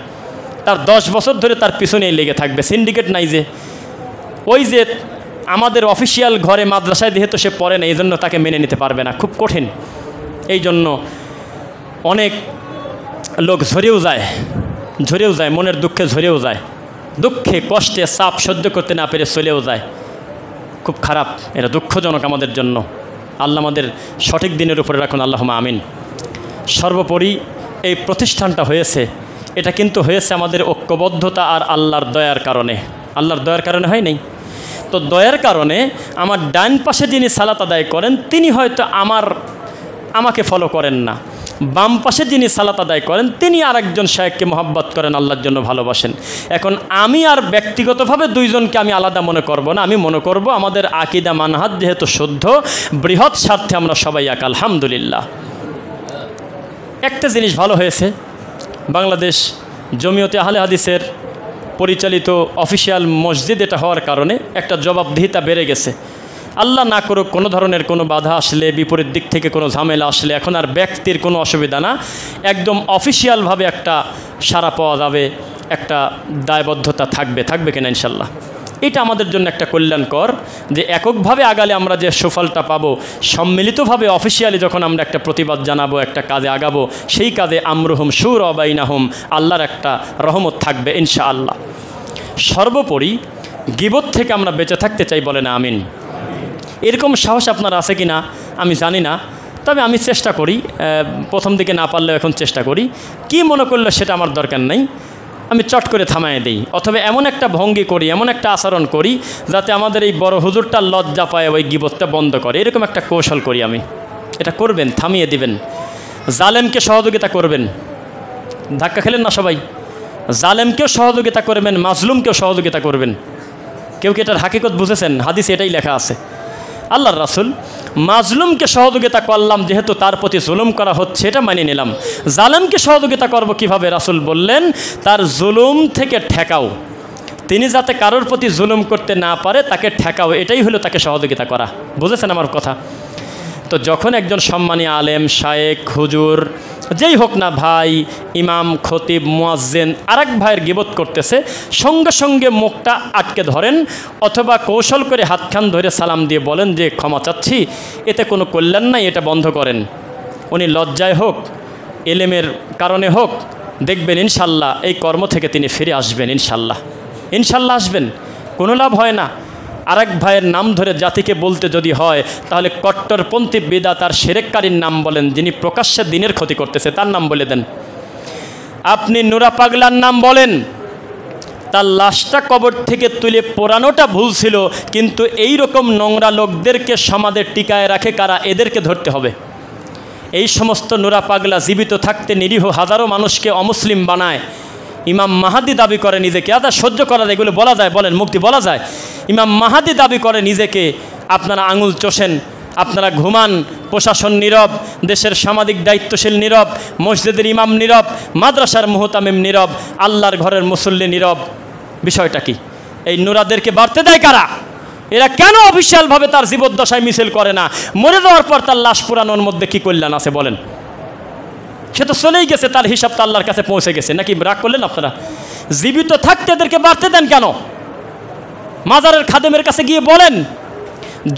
তার 10 বছর ধরে তার পিছনেই লেগে থাকবে। সিন্ডিকেট নাই যে, ওই যে আমাদের অফিসিয়াল ঘরে মাদ্রাসায় যেহেতু সে পড়ে না, এই জন্য তাকে মেনে নিতে পারবে না, খুব কঠিন। এই জন্য অনেক লোক ঝরেও যায়, মনের দুঃখে ঝরেও যায়, দুঃখে কষ্টে চাপ সহ্য করতে না পেরে চলেও যায়। খুব খারাপ, এটা দুঃখজনক আমাদের জন্য। আল্লাহ আমাদের সঠিক দিনের উপরে রাখুন, আল্লাহুম্মা আমিন। সর্বোপরি এই প্রতিষ্ঠানটা হয়েছে, এটা কিন্তু হয়েছে আমাদের ঐক্যবদ্ধতা আর আল্লাহর দয়ার কারণে। আল্লাহর দয়ার কারণে হয় নাই তো? দয়ার কারণে আমার ডান পাশে যিনি সালাত আদায় করেন, তিনি হয়তো আমাকে ফলো করেন না। বাম পাশে যিনি সালাত আদায় করেন, তিনি আরেকজন শায়েখকে মহব্বত করেন, আল্লাহর জন্য ভালোবাসেন। এখন আমি আর ব্যক্তিগতভাবে দুইজনকে আমি আলাদা মনে করব না, আমি মনে করব আমাদের আকীদা মানহাজ যেহেতু শুদ্ধ, বৃহৎ স্বার্থে আমরা সবাই এক, আলহামদুলিল্লাহ। একটা জিনিস ভালো হয়েছে, বাংলাদেশ জমিয়তে আহলে হাদিসের পরিচালিত অফিসিয়াল মসজিদ এটা হওয়ার কারণে একটা জবাবদিহিতা বেড়ে গেছে। আল্লাহ না করুক কোনো ধরনের কোনো বাধা আসলে, বিপরীত দিক থেকে কোনো ঝামেলা আসলে, এখন আর ব্যক্তির কোনো অসুবিধা না, একদম অফিসিয়ালভাবে একটা সাড়া পাওয়া যাবে, একটা দায়বদ্ধতা থাকবে কিনা ইনশাল্লাহ। এটা আমাদের জন্য একটা কল্যাণকর, যে এককভাবে আগালে আমরা যে সুফলটা পাবো, সম্মিলিতভাবে অফিসিয়ালি যখন আমরা একটা প্রতিবাদ জানাবো, একটা কাজে আগাবো, সেই কাজে আমরুহুম শুরা বাইনাহুম, আল্লাহর একটা রহমত থাকবে ইনশাআল্লাহ। সর্বোপরি গীবত থেকে আমরা বেঁচে থাকতে চাই, বলে না আমিন। এরকম সাহস আপনার আছে কি না আমি জানি না, তবে আমি চেষ্টা করি, প্রথম দিকে না পারলেও এখন চেষ্টা করি। কি মনে করলে সেটা আমার দরকার নেই, আমি চট করে থামায় দিই, অথবা এমন একটা ভঙ্গি করি, এমন একটা আচরণ করি যাতে আমাদের এই বড় হুজুরটা লজ্জা পায়, ওই গীবতটা বন্ধ করে, এরকম একটা কৌশল করি আমি। এটা করবেন, থামিয়ে দিবেন, জালেমকে সহযোগিতা করবেন। ধাক্কা খেলেন না সবাই, জালেমকেও সহযোগিতা করবেন, মাজলুমকেও সহযোগিতা করবেন। কেউ কি এটার হাকিকত বুঝেছেন? হাদিসে এটাই লেখা আছে। আল্লাহর রাসূল মাজলুমকে সহযোগিতা করলাম, যেহেতু তার প্রতি জুলুম করা হচ্ছে, এটা মানিয়ে নিলাম। জালেমকে সহযোগিতা করব কিভাবে? রাসূল বললেন, তার জুলুম থেকে ঠেকাও, তিনি যাতে কারোর প্রতি জুলুম করতে না পারে তাকে ঠেকাও, এটাই হলো তাকে সহযোগিতা করা। বুঝেছেন আমার কথা? তো যখন একজন সম্মানী আলেম, শায়েখ, হুজুর, যেই হোক না ভাই, ইমাম, খতিব, মুয়াজ্জিন আরেক ভাইয়ের গিবত করতেছে, সঙ্গে সঙ্গে মুখটা আটকে ধরেন, অথবা কৌশল করে হাতখান ধরে সালাম দিয়ে বলেন যে ক্ষমা চাচ্ছি, এতে কোনো কল্যাণ নাই, এটা বন্ধ করেন। উনি লজ্জায় হোক, এলেমের কারণে হোক, দেখবেন ইনশাল্লাহ এই কর্ম থেকে তিনি ফিরে আসবেন। ইনশাল্লাহ আসবেন, কোনো লাভ হয় না। আরেক ভাইয়ের নাম ধরে জাতিকে বলতে যদি হয়, তাহলে কট্টরপন্থী বিদআত আর শিরককারীর নাম বলেন, যিনি প্রকাশ্যে দিনের ক্ষতি করতেছে, তার নাম বলে দেন। আপনি নুরা পাগলার নাম বলেন, তার লাশটা কবর থেকে তুলে পোড়ানোটা ভুল ছিল, কিন্তু এই রকম নোংরা লোকদেরকে সমাজে টিকায় রাখে কারা, এদেরকে ধরতে হবে। এই সমস্ত নুরা পাগলা জীবিত থাকতে নিরীহ হাজারো মানুষকে অমুসলিম বানায়। ইমাম মাহাদি দাবি করে নিজেকে, আদা সহ্য করা যায়, এগুলো বলা যায়, বলেন মুক্তি বলা যায়। ইমাম মাহাদি দাবি করে নিজেকে, আপনারা আঙুল চষেন, আপনারা ঘুমান, প্রশাসন নীরব, দেশের সামাজিক দায়িত্বশীল নীরব, মসজিদের ইমাম নীরব, মাদ্রাসার মুহতামিম নীরব, আল্লাহর ঘরের মুসল্লি নীরব। বিষয়টা কি? এই নুরাদেরকে বাড়তে দেয় কারা? এরা কেন অফিসিয়ালভাবে তার জীবদ্দশায় মিছিল করে না? মরে যাওয়ার পর তার লাশ পুরানোর মধ্যে কি কল্যাণ আছে বলেন? সে তো চলেই গেছে, তার হিসাব তো আল্লাহর কাছে পৌঁছে গেছে। নাকি রাগ করলেন আপনারা? জীবিত থাকতে এদেরকে বাড়তে দেন কেন? মাজারের খাদেমের কাছে গিয়ে বলেন,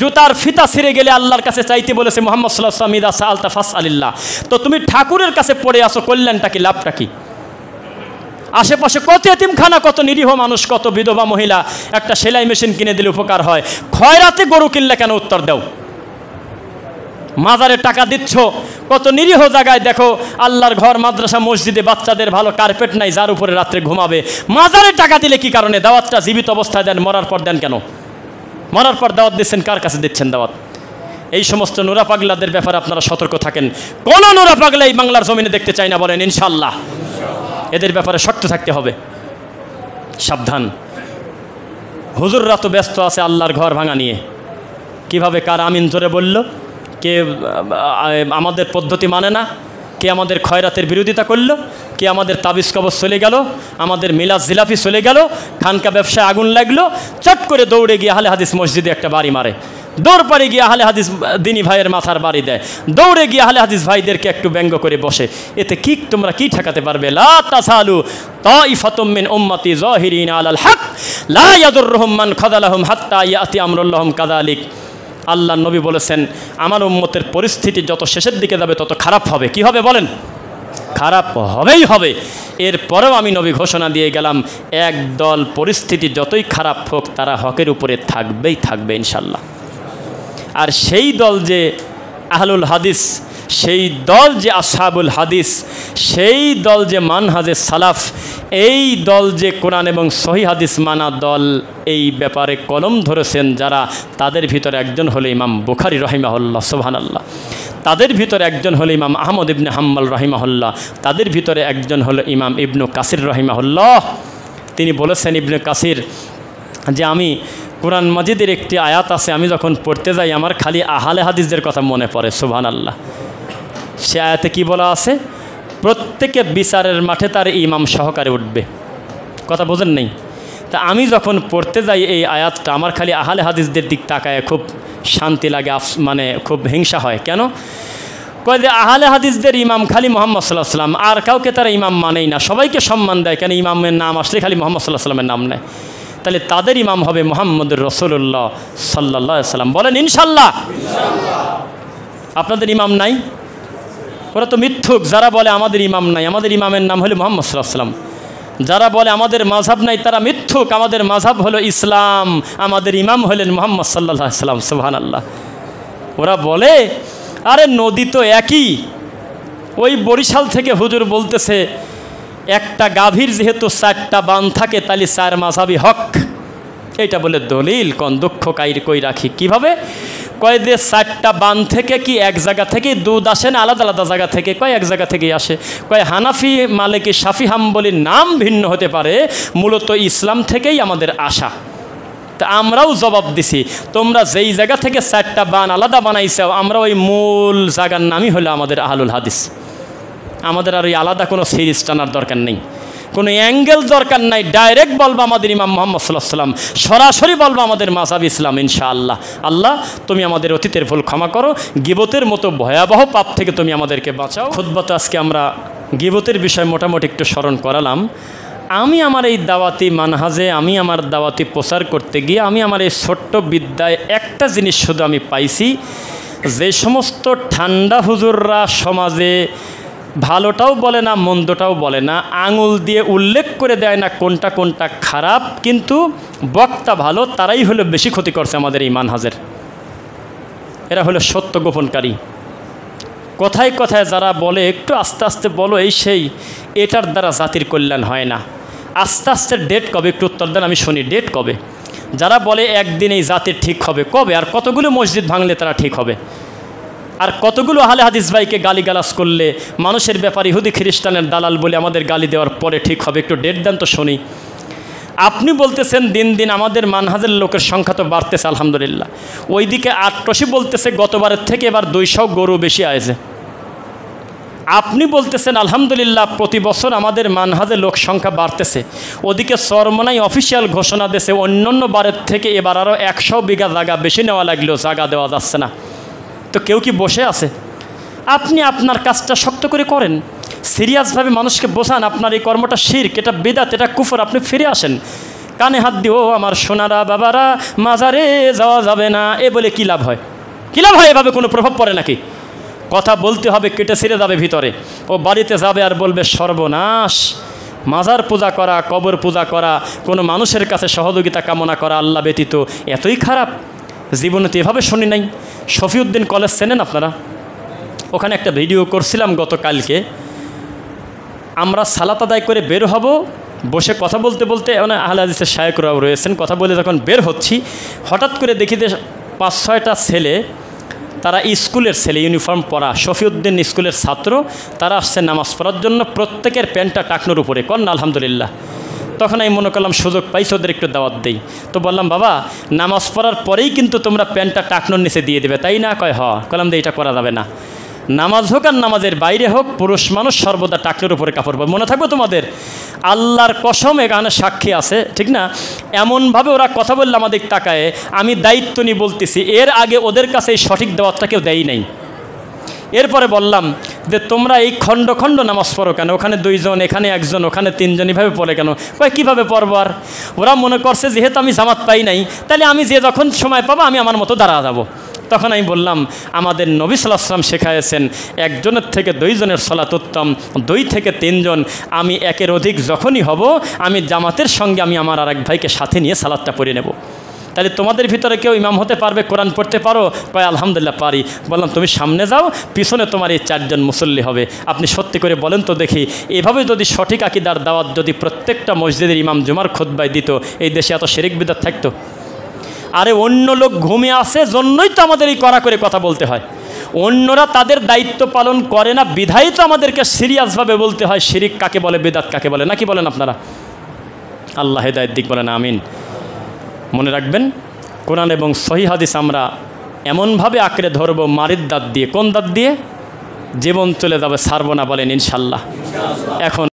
জুতার ফিতা ছিঁড়ে গেলে আল্লাহর কাছে চাইতে বলেছে মুহাম্মদ সাল্লাল্লাহু আলাইহি ওয়াসাল্লাম, ইদা সাআলতা ফাসআলিল্লাহ। তো তুমি ঠাকুরের কাছে পড়ে আসো, কল্যাণটা কি, লাভটা কি? আশেপাশে কত এতিমখানা, কত নিরীহ মানুষ, কত বিধবা মহিলা, একটা সেলাই মেশিন কিনে দিলে উপকার হয়। খয়রাতে গরু কিনলে কেন? উত্তর দাও। মাজারে টাকা দিচ্ছ, কত নিরীহ জায়গায় দেখো, আল্লাহর ঘর, মাদ্রাসা, মসজিদে বাচ্চাদের ভালো কার্পেট নাই, যার উপরে রাত্রে ঘুমাবে। মাজারে টাকা দিলে কি কারণে? দাওয়াতটা জীবিত অবস্থায় দেন, মরার পর দেন কেন? মরার পর দাওয়াত দিচ্ছেন, কার কাছে দিচ্ছেন দাওয়াত? এই সমস্ত নুরা পাগলাদের ব্যাপারে আপনারা সতর্ক থাকেন। কোন নুরা পাগলা এই বাংলার জমিনে দেখতে চাই না, বলেন ইনশাল্লাহ। এদের ব্যাপারে শক্ত থাকতে হবে, সাবধান। হুজুররা তো ব্যস্ত আছে আল্লাহর ঘর ভাঙা নিয়ে, কিভাবে কার আমিন জোরে বলল, কে আমাদের পদ্ধতি মানে না, কে আমাদের খয়রাতের বিরোধিতা করলো, কে আমাদের তাবিজ কবজ চলে গেল, আমাদের মিলাদ জিলাফি চলে গেল, খানকা ব্যবসায় আগুন লাগলো, চট করে দৌড়ে গিয়ে আহলে হাদিস মসজিদে একটা বাড়ি মারে, দৌড় পাড়ে গিয়ে আহলে হাদিস দিনী ভাইয়ের মাথার বাড়ি দেয়, দৌড়ে গিয়ে আহলে হাদিস ভাইদেরকে একটু ব্যঙ্গ করে বসে। এতে কি তোমরা কি ঠেকাতে পারবে? লা তাসালু তাইফাতুম মিন উম্মতি যাহিরিনা আলাল হক লা ইয়াদুররুহুম মান খাযালাহুম হাত্তা ইয়াতি আমরুল্লাহুম কাযালিক। আল্লাহ নবী বলেছেন, আমার উম্মতের পরিস্থিতি যত শেষের দিকে যাবে তত খারাপ হবে। কি হবে বলেন? খারাপ হবেই হবে। এরপরেও আমি নবী ঘোষণা দিয়ে গেলাম, একদল পরিস্থিতি যতই খারাপ হোক, তারা হকের উপরে থাকবেই থাকবে ইনশাল্লাহ। আর সেই দল যে আহলুল হাদিস, সেই দল যে আসহাবুল হাদিস, সেই দল যে মানহাজে সালাফ, এই দল যে কোরআন এবং সহিহ হাদিস মানা দল, এই ব্যাপারে কলম ধরেছেন যারা, তাদের ভিতরে একজন হলো ইমাম বুখারী রাহিমাহুল্লাহ, সুবহানাল্লাহ। তাদের ভিতরে একজন হলো ইমাম আহমদ ইবনে হাম্বল রাহিমাহুল্লাহ। তাদের ভিতরে একজন হলো ইমাম ইবনু কাসির রাহিমাহুল্লাহ। তিনি বলেছেন, ইবনে কাসির, যে আমি কোরআন মাজিদের একটি আয়াত আছে, আমি যখন পড়তে যাই আমার খালি আহলে হাদিসদের কথা মনে পড়ে, সুবহানাল্লাহ। সে আয়াতে কি বলা আছে? প্রত্যেকে বিচারের মাঠে তার ইমাম সহকারে উঠবে। কথা বোঝেন নেই? তা আমি যখন পড়তে যাই এই আয়াতটা, আমার খালি আহলে হাদিসদের দিক তাকায় খুব শান্তি লাগে, মানে খুব হিংসা হয়। কেন? কয় যে আহলে হাদিসদের ইমাম খালি মুহাম্মদ সাল্লাল্লাহু আলাইহি ওয়াসাল্লাম, আর কাউকে তারা ইমাম মানেই না, সবাইকে সম্মান দেয়। কেন? ইমামের নাম আসলে খালি মুহাম্মদ সাল্লাল্লাহু আলাইহি ওয়াসাল্লামের নাম নেয়। তাহলে তাদের ইমাম হবে মুহাম্মদুর রাসূলুল্লাহ সাল্লাল্লাহু আলাইহি ওয়াসাল্লাম। বলেন ইনশাআল্লাহ। আপনাদের ইমাম নাই? ওরা তো মিথ্যুক যারা বলে আমাদের ইমাম নাই। আমাদের ইমামের নাম হলো মুহাম্মদ সাল্লাল্লাহু আলাইহি ওয়াসাল্লাম। যারা বলে আমাদের মাযহাব নাই, তারা মিথ্যুক। আমাদের মাযহাব হলো ইসলাম, আমাদের ইমাম হলেন মুহাম্মদ সাল্লাল্লাহু আলাইহি ওয়াসাল্লাম, সুবহানাল্লাহ। ওরা বলে, আরে নদী তো একই। ওই বরিশাল থেকে হুজুর বলতেছে, একটা গাভীর যেহেতু 4টা বান থাকে, তাহলে 4 মাযহাবই হক। এইটা বলে দলিল। কোন দুঃখ কাইর কই রাখি। কিভাবে? কয় যে 4টা বান থেকে কি এক জায়গা থেকে দুধ আসে না, আলাদা আলাদা জায়গা থেকে? কয় এক জায়গা থেকেই আসে। কয় হানাফি, মালিকি, শাফি, হাম্বলির নাম ভিন্ন হতে পারে, মূলত ইসলাম থেকেই আমাদের আশা। তা আমরাও জবাব দিছি, তোমরা যেই জায়গা থেকে 4টা বান আলাদা বানাইছো, আমরা ওই মূল জায়গার নামই হলো আমাদের আহলুল হাদিস। আমাদের আর ওই আলাদা কোনো সিরিজ টানার দরকার নেই। কোনো অ্যাঙ্গেল দরকার নাই, ডাইরেক্ট বলবো আমাদের ইমাম মুহাম্মদ সাল্লাল্লাহু আলাইহি ওয়াসাল্লাম, সরাসরি বলবো আমাদের মাযহাব ইসলাম ইনশাআল্লাহ। আল্লাহ তুমি আমাদের অতীতের ভুল ক্ষমা করো, গীবতের মতো ভয়াবহ পাপ থেকে তুমি আমাদেরকে বাঁচাও। খুতবা তো আজকে আমরা গীবতের বিষয় মোটামুটি একটু স্মরণ করালাম। আমি আমার এই দাওয়াতি মানহাজে, আমি আমার দাওয়াতি প্রচার করতে গিয়ে আমি আমার এই ছোট্ট বিদ্যায় একটা জিনিস শুধু আমি পাইছি, যে সমস্ত ঠান্ডা হুজুররা সমাজে ভালোটাও বলে না মন্দটাও বলে না, আঙুল দিয়ে উল্লেখ করে দেয় না কোনটা কোনটা খারাপ, কিন্তু বক্তা ভালো, তারাই হলো বেশি ক্ষতি করছে আমাদের এই মানহাজের। এরা হলো সত্য গোপনকারী। কথায় কথায় যারা বলে একটু আস্তে আস্তে বলো এই সেই, এটার দ্বারা জাতির কল্যাণ হয় না। আস্তে আস্তে ডেট কবে, একটু উত্তর দেন আমি শুনি, ডেট কবে? যারা বলে একদিন এই জাতির ঠিক হবে, কবে? আর কতগুলো মসজিদ ভাঙলে তারা ঠিক হবে? আর কতগুলো আহলে হাদিস ভাইকে গালিগালাজ করলে, মানুষের ব্যাপারে ইহুদি খ্রিস্টানের দালাল বলে আমাদের গালি দেওয়ার পরে ঠিক হবে? একটু ডেট দেন তো শুনি। আপনি বলতেছেন দিন দিন আমাদের মানহাজের লোকের সংখ্যা তো বাড়তেছে আলহামদুলিল্লাহ, ওইদিকে আটটসি বলতেছে গতবারের থেকে এবার 200 গরু বেশি আয়েছে। আপনি বলতেছেন আলহামদুলিল্লাহ প্রতি বছর আমাদের মানহাজের লোক সংখ্যা বাড়তেছে, ওদিকে চরমনাই অফিসিয়াল ঘোষণা দিয়েছে অন্যান্য বারের থেকে এবার আরও 100 বিঘা জায়গা বেশি নেওয়া লাগলেও জায়গা দেওয়া যাচ্ছে না। তো কেউ কি বসে আছে? আপনি আপনার কাজটা শক্ত করে করেন, সিরিয়াসভাবে মানুষকে বোঝান আপনার এই কর্মটা শিরক, এটা বিদআত, এটা কুফর। আপনি ফিরে আসেন, কানে হাত দিয়ে ও আমার সোনারা বাবারা মাজারে যাওয়া যাবে না এ বলে কী লাভ হয়? কী লাভ হয়? এভাবে কোনো প্রভাব পড়ে নাকি? কথা বলতে হবে, কেটে ছিঁড়ে যাবে ভিতরে। ও বাড়িতে যাবে আর বলবে সর্বনাশ, মাজার পূজা করা, কবর পূজা করা, কোনো মানুষের কাছে সহযোগিতা কামনা করা আল্লাহ ব্যতীত এতই খারাপ। জীবনে তো এভাবে শুনি নাই। শফিউদ্দিন কলেজ চেনেন আপনারা? ওখানে একটা ভিডিও করছিলাম গতকালকে। আমরা সালাত আদায় করে বের হব, বসে কথা বলতে বলতে মানে আহলে হাদিসের শায়েখরাও রয়েছেন, কথা বলে যখন বের হচ্ছি হঠাৎ করে দেখি যে 5-6টা ছেলে, তারা স্কুলের ছেলে, ইউনিফর্ম পরা, শফিউদ্দিন স্কুলের ছাত্র, তারা আসছে নামাজ পড়ার জন্য, প্রত্যেকের প্যান্টটা টাকনোর উপরে, কন আলহামদুলিল্লাহ। তখন আমি মনে করলাম সুযোগ পাইছি ওদের একটু দাওয়াত দেই। তো বললাম বাবা নামাজ পড়ার পরেই কিন্তু তোমরা প্যান্টটা টাকনোর নিচে দিয়ে দেবে, তাই না? কয় হ। কলাম দিয়ে এটা করা যাবে না, নামাজ হোক আর নামাজের বাইরে হোক পুরুষ মানুষ সর্বদা টাকনোর উপরে কাপড় পরে। মনে থাকবে তোমাদের? আল্লাহর কসম এখানে সাক্ষী আছে, ঠিক না? এমনভাবে ওরা কথা বললে আমাদের তাকায়, আমি দায়িত্ব নিয়ে বলতেছি, এর আগে ওদের কাছে এই সঠিক দাওয়াতটা কেউ দেয় নাই। এরপরে বললাম যে তোমরা এই খণ্ড খণ্ড নামাজ পড়ো কেন? ওখানে 2 জন, এখানে 1 জন, ওখানে 3 জন, এভাবে পড়ে কেন? কয় কীভাবে পড়বো? আর ওরা মনে করছে যেহেতু আমি জামাত পাই নাই, তাহলে আমি যে যখন সময় পাবো আমি আমার মতো দাঁড়া যাব। তখন আমি বললাম আমাদের নবী সাল্লাল্লাহু আলাইহি ওয়াসাল্লাম শেখায়েছেন 1 জনের থেকে 2 জনের সালাত উত্তম, 2 থেকে 3 জন। আমি 1-এর অধিক যখনই হব আমি জামাতের সঙ্গে আমি আমার আরেক ভাইকে সাথে নিয়ে সালাতটা পড়ে নেব। তাহলে তোমাদের ভিতরে কেউ ইমাম হতে পারবে, কোরআন পড়তে পারো? কয় আলহামদুলিল্লাহ পারি। বললাম তুমি সামনে যাও, পিছনে তোমার এই 4 জন মুসল্লি হবে। আপনি সত্যি করে বলেন তো দেখি, এভাবে যদি সঠিক আকীদার দাওয়াত যদি প্রত্যেকটা মসজিদের ইমাম জুমার খুতবায় দিত, এই দেশে এত শিরক বিদআত থাকতো? আরে অন্য লোক ঘুমিয়ে আসে জন্যই তো আমাদের এই কড়া করে কথা বলতে হয়। অন্যরা তাদের দায়িত্ব পালন করে না বিধায় তো আমাদেরকে সিরিয়াসভাবে বলতে হয় শিরক কাকে বলে, বিদআত কাকে বলে। নাকি বলেন আপনারা? আল্লাহ হেদায়েত দিক, বলেন আমিন। মনে রাখবেন কোরআন এবং সহিহ হাদিস আমরা এমনভাবে আঁকড়ে ধরবো মারির দাঁত দিয়ে। কোন দাঁত দিয়ে? জীবন চলে যাবে, ছাড়বো না, বলেন ইনশাল্লাহ। এখন